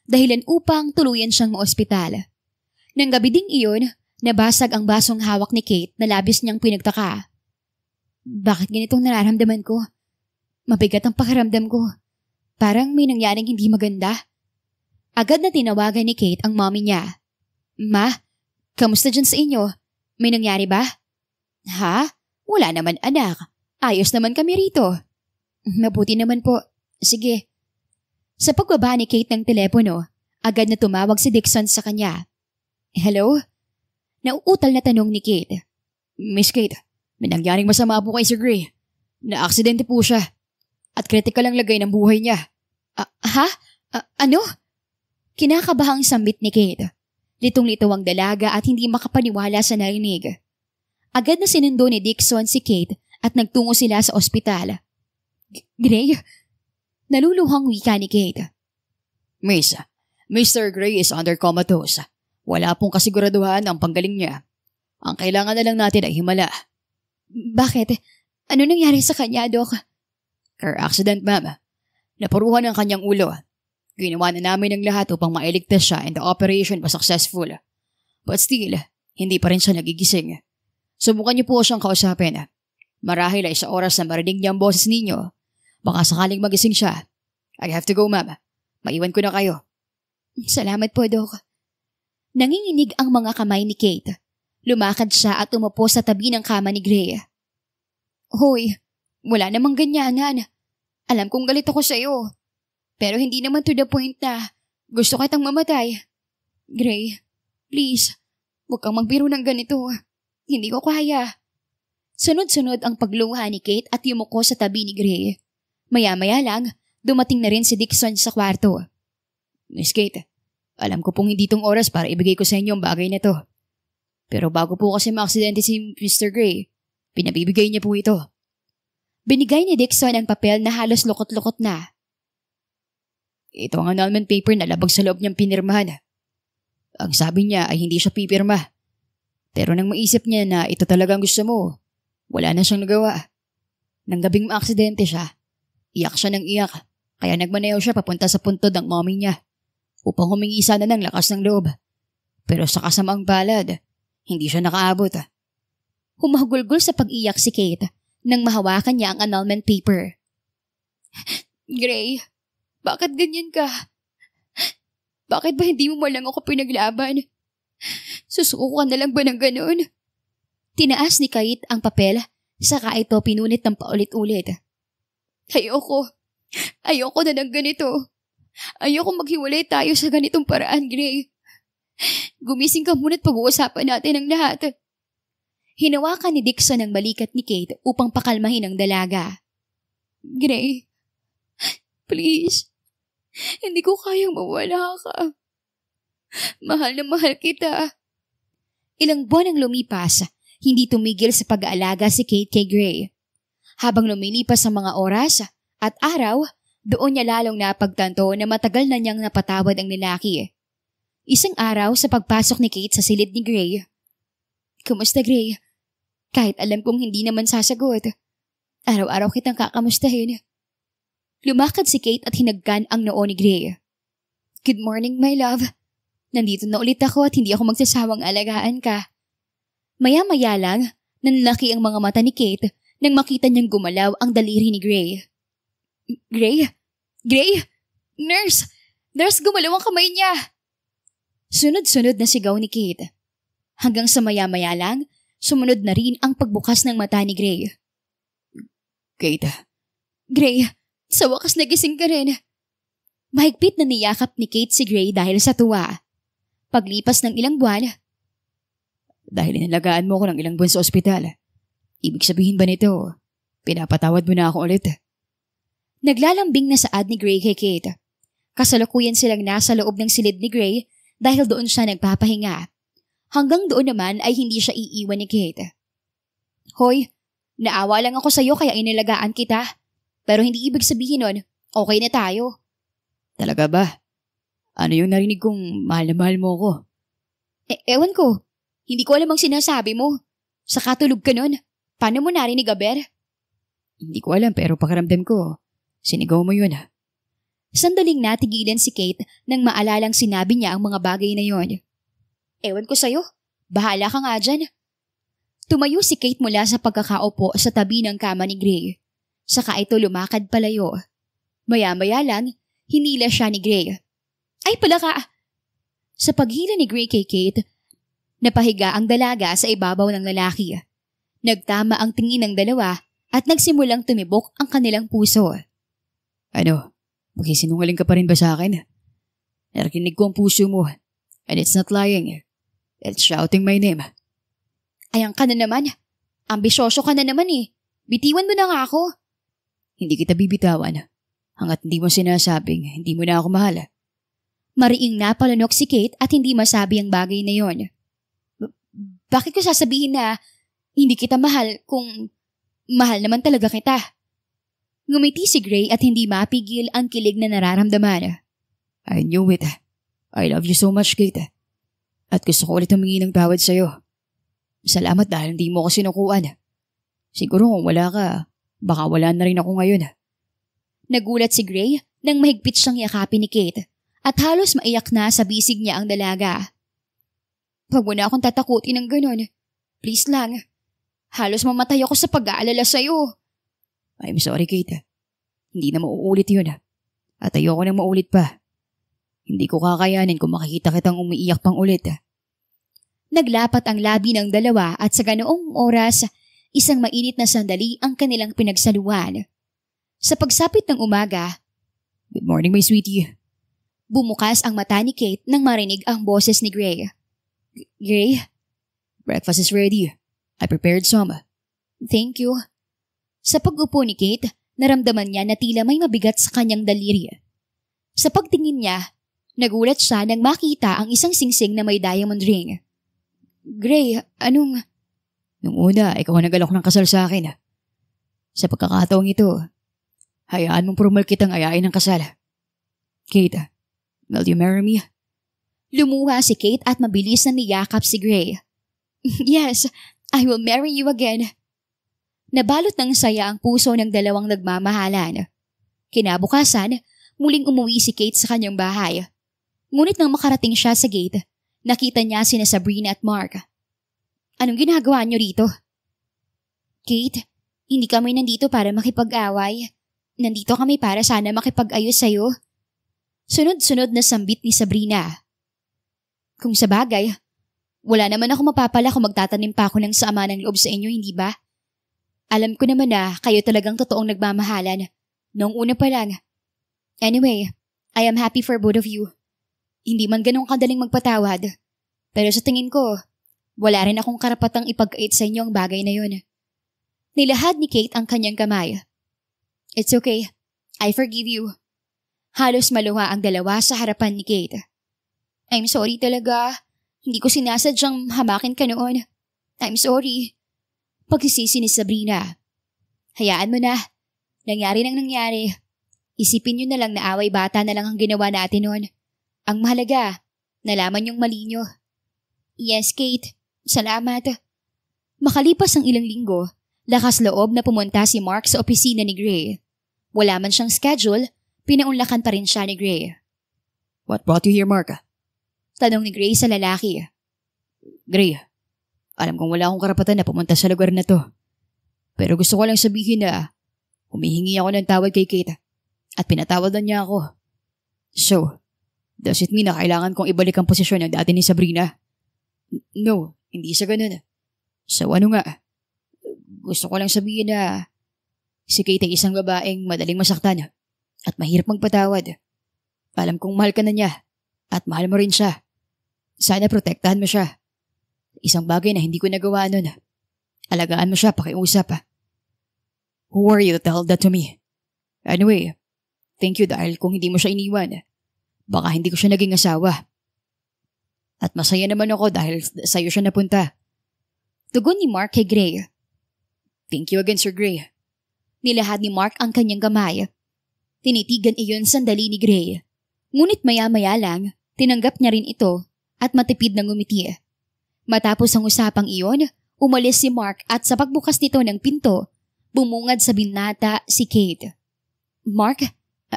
Dahilan upang tuluyan siyang maospital. Nang gabi ding iyon, nabasag ang basong hawak ni Kate na labis niyang pinagtaka. Bakit ganitong nararamdaman ko? Mabigat ang pakiramdam ko. Parang may nangyaring hindi maganda. Agad na tinawagan ni Kate ang mommy niya. Ma, kamusta dyan sa inyo? May nangyari ba? Ha? Wala naman anak. Ayos naman kami rito. Mabuti naman po. Sige. Sa pagbaba ni Kate ng telepono, agad na tumawag si Dixon sa kanya. Hello? Nauutal na tanong ni Kate. Miss Kate, may nangyaring masama po kay Sir Gray. Na-aksidente po siya. At kritikal ang lagay ng buhay niya. Ha? Ano? Kinakabahang sambit ni Kate. Litong-lito ang dalaga at hindi makapaniwala sa narinig. Agad na sinundo ni Dixon si Kate at nagtungo sila sa ospital. Gray? Naluluhang wika ni Kate. Miss, Mr. Gray is under comatose. Wala pong kasiguraduhan ang panggaling niya. Ang kailangan na lang natin ay himala. Bakit? Ano nangyari sa kanya, Doc? Car accident, ma'am. Napuruhan ang kanyang ulo. Ginawa na namin ang lahat upang mailigtas siya and the operation was successful. But still, hindi pa rin siya nagigising. Subukan niyo po siyang kausapin. Marahil ay sa oras na marinig niya ang boses ninyo. Baka sakaling magising siya. I have to go, ma'am. Maiwan ko na kayo. Salamat po, Doc. Nanginginig ang mga kamay ni Kate. Lumakad siya at umupo sa tabi ng kama ni Gray. Hoy, wala namang ganyanan. Alam kong galit ako sa'yo. Pero hindi naman to the point na gusto kitang mamatay. Gray, please, huwag kang magbiro ng ganito. Hindi ko kaya. Sunod-sunod ang pagluha ni Kate at yumuko sa tabi ni Gray. Maya-maya lang, dumating na rin si Dixon sa kwarto. Miss Kate, alam ko pong hindi itong oras para ibigay ko sa inyo ang bagay na to. Pero bago po kasi maaksidente si Mr. Gray, pinabibigay niya po ito. Binigay ni Dixon ang papel na halos lukot-lukot na. Ito ang annulment paper na labag sa loob niyang pinirmahan. Ang sabi niya ay hindi siya pipirma. Pero nang maisip niya na ito talagang gusto mo, wala na siyang nagawa. Nang gabing maaksidente siya, iyak siya ng iyak, kaya nagmaneho siya papunta sa puntod ng mommy niya upang humingi sana ng lakas ng loob. Pero sa kasamaang palad, hindi siya nakaabot. Humahugulgol sa pag-iyak si Kate nang mahawakan niya ang annulment paper. Gray, bakit ganyan ka? Bakit ba hindi mo lang ako pinaglaban? Susuko ka na lang ba ng ganun? Tinaas ni Kate ang papel, saka ito pinunit ng paulit-ulit. Ayoko na ng ganito. Ayoko maghiwalay tayo sa ganitong paraan, Gray. Gumising ka muna't pag-uusapan natin ang lahat. Hinawakan ni Dixon ang balikat ni Kate upang pakalmahin ang dalaga. Gray, please, hindi ko kayang mawala ka. Mahal na mahal kita. Ilang buwan ang lumipas, hindi tumigil sa pag-aalaga si Kate kay Gray. Habang lumilipas ang mga oras at araw, doon niya lalong napagtanto na matagal na niyang napatawad ang lalaki. Isang araw sa pagpasok ni Kate sa silid ni Gray. Kumusta, Gray? Kahit alam kong hindi naman sasagot. Araw-araw kitang kakamustahin. Lumakad si Kate at hinagkan ang noo ni Gray. Good morning, my love. Nandito na ulit ako at hindi ako magsasawang alagaan ka. Maya-maya lang, nanlaki ang mga mata ni Kate nang makita niyang gumalaw ang daliri ni Gray. Gray? Gray? Nurse! Nurse, gumalaw ang kamay niya! Sunod-sunod na sigaw ni Kate. Hanggang sa maya-maya lang, sumunod na rin ang pagbukas ng mata ni Gray. Kate. Gray, sa wakas nagising ka rin. Mahigpit na niyakap ni Kate si Gray dahil sa tuwa. Paglipas ng ilang buwan, dahil inalagaan mo ko ng ilang buwan sa ospital, ibig sabihin ba nito, pinapatawad mo na ako ulit? Naglalambing na saad ni Gray kay Kate. Kasalukuyan silang nasa loob ng silid ni Gray dahil doon siya nagpapahinga. Hanggang doon naman ay hindi siya iiwan ni Kate. Hoy, naawa lang ako sa'yo kaya inalagaan kita. Pero hindi ibig sabihin nun, okay na tayo. Talaga ba? Ano yung narinig kong mahal na mahal mo ko? Ewan ko. Hindi ko alam ang sinasabi mo. Sa katulog ka nun. Paano mo narinig, Aber? Hindi ko alam pero pakiramdam ko. Sinigaw mo yun. Sandaling natigilan si Kate nang maalalang sinabi niya ang mga bagay na yon. Ewan ko sa'yo. Bahala ka nga dyan. Tumayo si Kate mula sa pagkakaupo sa tabi ng kama ni Gray. Saka ito lumakad palayo. Maya-maya lang, hinila siya ni Gray. Ay pala ka! Sa paghila ni Gray kay Kate, napahiga ang dalaga sa ibabaw ng lalaki. Nagtama ang tingin ng dalawa at nagsimulang tumibok ang kanilang puso. Ano? Magsisinungaling ka pa rin ba sa akin? Narinig ko ang puso mo. And it's not lying. It's shouting my name. Ayan ka na naman. Ambisyoso ka na naman eh. Bitiwan mo na nga ako. Hindi kita bibitawan. Hanggat hindi mo sinasabing, hindi mo na ako mahal. Mariing napalunok si Kate at hindi masabi ang bagay na yon. Bakit ko sasabihin na hindi kita mahal kung mahal naman talaga kita? Ngumiti si Gray at hindi mapigil ang kilig na nararamdaman. I knew it. I love you so much, Kate. At gusto ko ulit humingi ng tawad sa'yo. Salamat dahil hindi mo ako sinukuan. Siguro kung wala ka, baka wala na rin ako ngayon. Nagulat si Gray nang mahigpit siyang yakapin ni Kate at halos maiyak na sa bisig niya ang dalaga. Huwag mo na akong tatakutin ng ganun. Please lang. Halos mamatay ako sa pag-aalala sa'yo. I'm sorry, Kate. Hindi na mauulit yun. At ayoko nang maulit pa. Hindi ko kakayanin kung makikita kitang umiiyak pang ulit. Naglapat ang labi ng dalawa at sa ganoong oras, isang mainit na sandali ang kanilang pinagsaluhan. Sa pagsapit ng umaga, Good morning, my sweetie. Bumukas ang mata ni Kate nang marinig ang boses ni Gray. Gray? Breakfast is ready. I prepared some. Thank you. Sa pag-upo ni Kate, naramdaman niya na tila may mabigat sa kanyang daliri. Sa pagtingin niya, nagulat siya nang makita ang isang singsing na may diamond ring. Gray, anong... Nung una, ikaw ang nagalok ng kasal sa akin. Sa pagkakataong ito, hayaan mong prumalkit ang ayain ng kasal. Kate, will you marry me? Lumuha si Kate at mabilis na niyakap si Gray. Yes, I will marry you again. Nabalot ng saya ang puso ng dalawang nagmamahalan. Kinabukasan, muling umuwi si Kate sa kanyang bahay. Ngunit nang makarating siya sa gate, nakita niya sina Sabrina at Mark. Anong ginagawa niyo rito? Kate, hindi kami nandito para makipag-away. Nandito kami para sana makipag-ayos sa'yo. Sunod-sunod na sambit ni Sabrina. Kung sa bagay, wala naman ako mapapala kung magtatanim pa ako ng sama ng loob sa inyo, hindi ba? Alam ko naman na kayo talagang totoong nagmamahalan. Noong una pa lang. Anyway, I am happy for both of you. Hindi man ganun kadaling magpatawad. Pero sa tingin ko, wala rin akong karapatang ipag-ait sa inyo ang bagay na yun. Nilahad ni Kate ang kanyang kamay. It's okay. I forgive you. Halos maluha ang dalawa sa harapan ni Kate. I'm sorry talaga. Hindi ko sinasadyang hamakin ka noon. I'm sorry. Pagsisisi ni Sabrina. Hayaan mo na. Nangyari nang nangyari. Isipin nyo na lang na away bata na lang ang ginawa natin noon. Ang mahalaga, nalaman yung mali nyo. Yes, Kate. Salamat. Makalipas ang ilang linggo, lakas loob na pumunta si Mark sa opisina ni Gray. Wala man siyang schedule, pinaunlakan pa rin siya ni Gray. What brought you here, Mark? Tanong ni Gray sa lalaki. Gray, alam kong wala akong karapatan na pumunta sa lugar na to. Pero gusto ko lang sabihin na humihingi ako ng tawad kay Kate at pinatawadan niya ako. So, does it mean na kailangan kong ibalik ang posisyon ng dati ni Sabrina? No, hindi sa ganun. So ano nga? Gusto ko lang sabihin na si Kate ay isang babaeng madaling masaktan at mahirap magpatawad. Alam kong mahal ka na niya at mahal mo rin siya. Sana protektahan mo siya. Isang bagay na hindi ko nagawa nun. Alagaan mo siya, pakiusap. Who are you to tell that to me? Anyway, thank you dahil kung hindi mo siya iniwan, baka hindi ko siya naging asawa. At masaya naman ako dahil sa'yo siya napunta. Tugon ni Mark kay Gray. Thank you again, Sir Gray. Nilahad ni Mark ang kanyang kamay. Tinitigan iyon sandali ni Gray. Ngunit maya-maya lang, tinanggap niya rin ito at matipid na ngumiti. Matapos ang usapang iyon, umalis si Mark at sa pagbukas nito ng pinto, bumungad sa binata si Kate. Mark,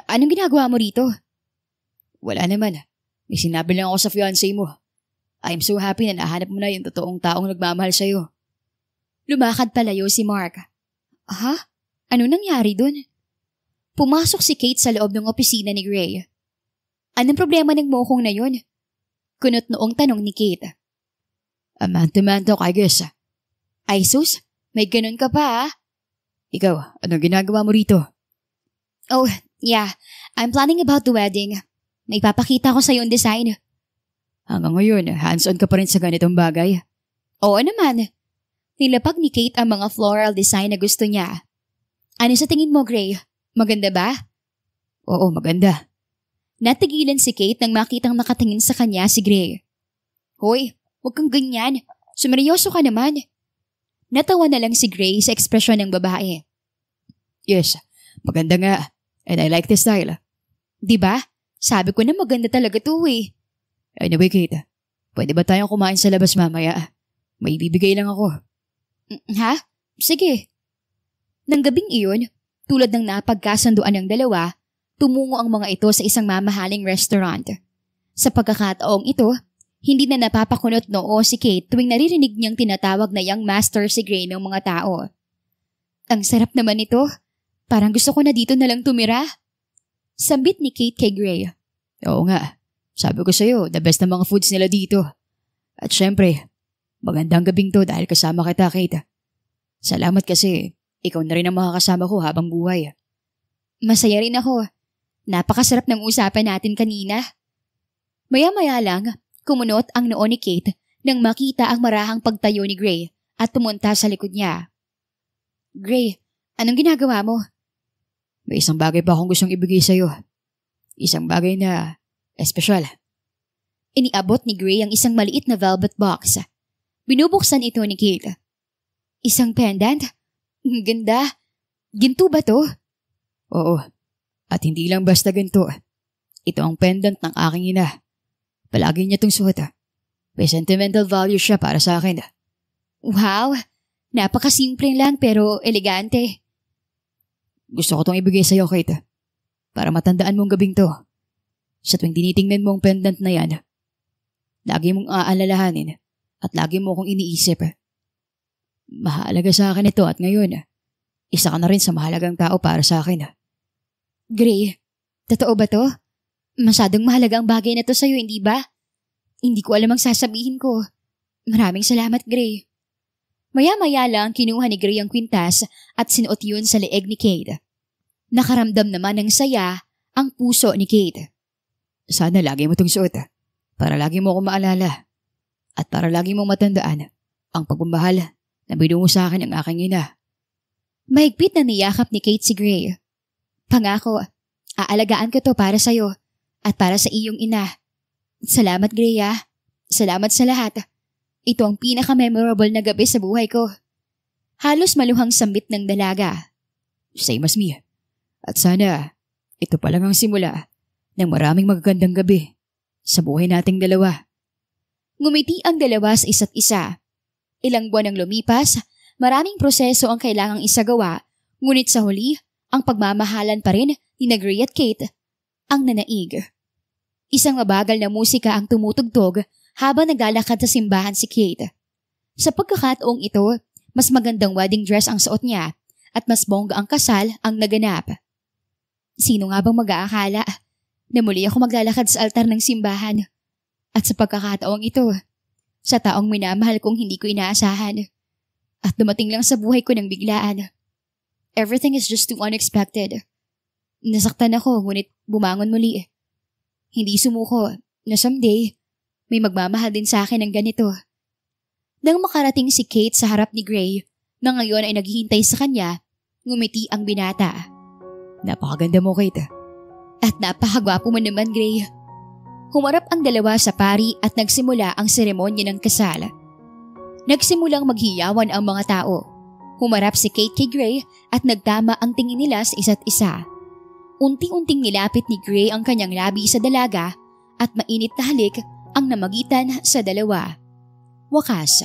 anong ginagawa mo rito? Wala naman. May sinabi lang ako sa fiancé mo. I'm so happy na nahanap mo na yung totoong taong nagmamahal sa'yo. Lumakad palayo si Mark. Ha? Ano nangyari dun? Pumasok si Kate sa loob ng opisina ni Gray. Anong problema ng mokong na yun? Kunot noong tanong ni Kate. Man-to-man talk, I guess. Ay sus, may ganun ka pa ah. Ikaw, anong ginagawa mo rito? Oh, yeah. I'm planning about the wedding. May papakita ko sa yung design. Hanggang ngayon, hands-on ka pa rin sa ganitong bagay. Oo naman. Nilapag ni Kate ang mga floral design na gusto niya. Ano sa tingin mo, Gray? Maganda ba? Oo, maganda. Natigilan si Kate nang makitang nakatingin sa kanya si Gray. Hoy, huwag kang ganyan. Sumeryoso ka naman. Natawa na lang si Gray sa ekspresyon ng babae. Yes, maganda nga. And I like the style. Diba? Sabi ko na maganda talaga to eh. Anyway, Kate, pwede ba tayong kumain sa labas mamaya? May ibibigay lang ako. Ha? Sige. Nang gabing iyon, tulad ng napagkasunduan ng dalawa, tumungo ang mga ito sa isang mamahaling restaurant. Sa pagkakataong ito, hindi na napapakunot noo si Kate tuwing naririnig niyang tinatawag na young master si Gray ng mga tao. Ang sarap naman ito. Parang gusto ko na dito na lang tumira. Sambit ni Kate kay Gray. Oo nga. Sabi ko sa'yo, the best na mga foods nila dito. At syempre, magandang gabing to dahil kasama kita, Kate. Salamat kasi ikaw na rin ang makakasama ko habang buhay. Masaya rin ako. Napakasarap ng usapan natin kanina. Maya-maya lang, kumunot ang noo ni Kate nang makita ang marahang pagtayo ni Gray at pumunta sa likod niya. Gray, anong ginagawa mo? May isang bagay pa akong gustong ibigay sa'yo. Isang bagay na espesyal. Iniabot ni Gray ang isang maliit na velvet box. Binubuksan ito ni Kate. Isang pendant? Ganda. Ginto ba to? Oo. At hindi lang basta ginto. Ito ang pendant ng aking ina. Palagi niya itong suot. May sentimental value siya para sa akin. Wow. Napakasimpleng lang pero elegante. Gusto ko itong ibigay sa'yo, Kate. Para matandaan mong gabing to. Sa tuwing tinitingnan mo ang pendant na yan, lagi mong aalalahanin at lagi mo akong iniisip. Mahalaga sa akin ito at ngayon, isa ka na rin sa mahalagang tao para sa akin. Gray, totoo ba to? Masyadong mahalaga ang bagay na to sa'yo, hindi ba? Hindi ko alam ang sasabihin ko. Maraming salamat, Gray. Maya-maya lang kinuha ni Gray ang kwintas at sinuot yun sa leeg ni Kate. Nakaramdam naman ng saya ang puso ni Kate. Sana lagi mo itong suot para lagi mo akong maalala at para lagi mong matandaan ang pagmamahal na binungo sa akin ng aking ina. Mahigpit na niyakap ni Kate si Gray. Pangako, aalagaan ko to para sa'yo at para sa iyong ina. Salamat, Gray ah. Salamat sa lahat. Ito ang pinaka-memorable na gabi sa buhay ko. Halos maluhang sambit ng dalaga. Same as me. At sana, ito pa lang ang simula ng maraming magagandang gabi sa buhay nating dalawa. Ngumiti ang dalawa sa isa't isa. Ilang buwan ang lumipas, maraming proseso ang kailangang isagawa, ngunit sa huli, ang pagmamahalan pa rin ni Gray at Kate ang nanaig. Isang mabagal na musika ang tumutugtog habang naglalakad sa simbahan si Kate. Sa pagkakataong ito, mas magandang wedding dress ang suot niya at mas bongga ang kasal ang naganap. Sino nga bang mag-aakala na muli ako maglalakad sa altar ng simbahan? At sa pagkakataong ito, sa taong minamahal kong hindi ko inaasahan at dumating lang sa buhay ko ng biglaan. Everything is just too unexpected. Nasaktan ako ngunit bumangon muli. Hindi sumuko na someday may magmamahal din sa akin ng ganito. Nang makarating si Kate sa harap ni Gray na ngayon ay naghihintay sa kanya, ngumiti ang binata. Napakaganda mo, Kate. At napakagwapo mo naman, Gray. Humarap ang dalawa sa pari at nagsimula ang seremonya ng kasal. Nagsimulang maghiyawan ang mga tao. Humarap si Kate kay Gray at nagtama ang tingin nila sa isa't isa. Unti-unting nilapit ni Gray ang kanyang labi sa dalaga at mainit na halik ang namagitan sa dalawa. Wakas,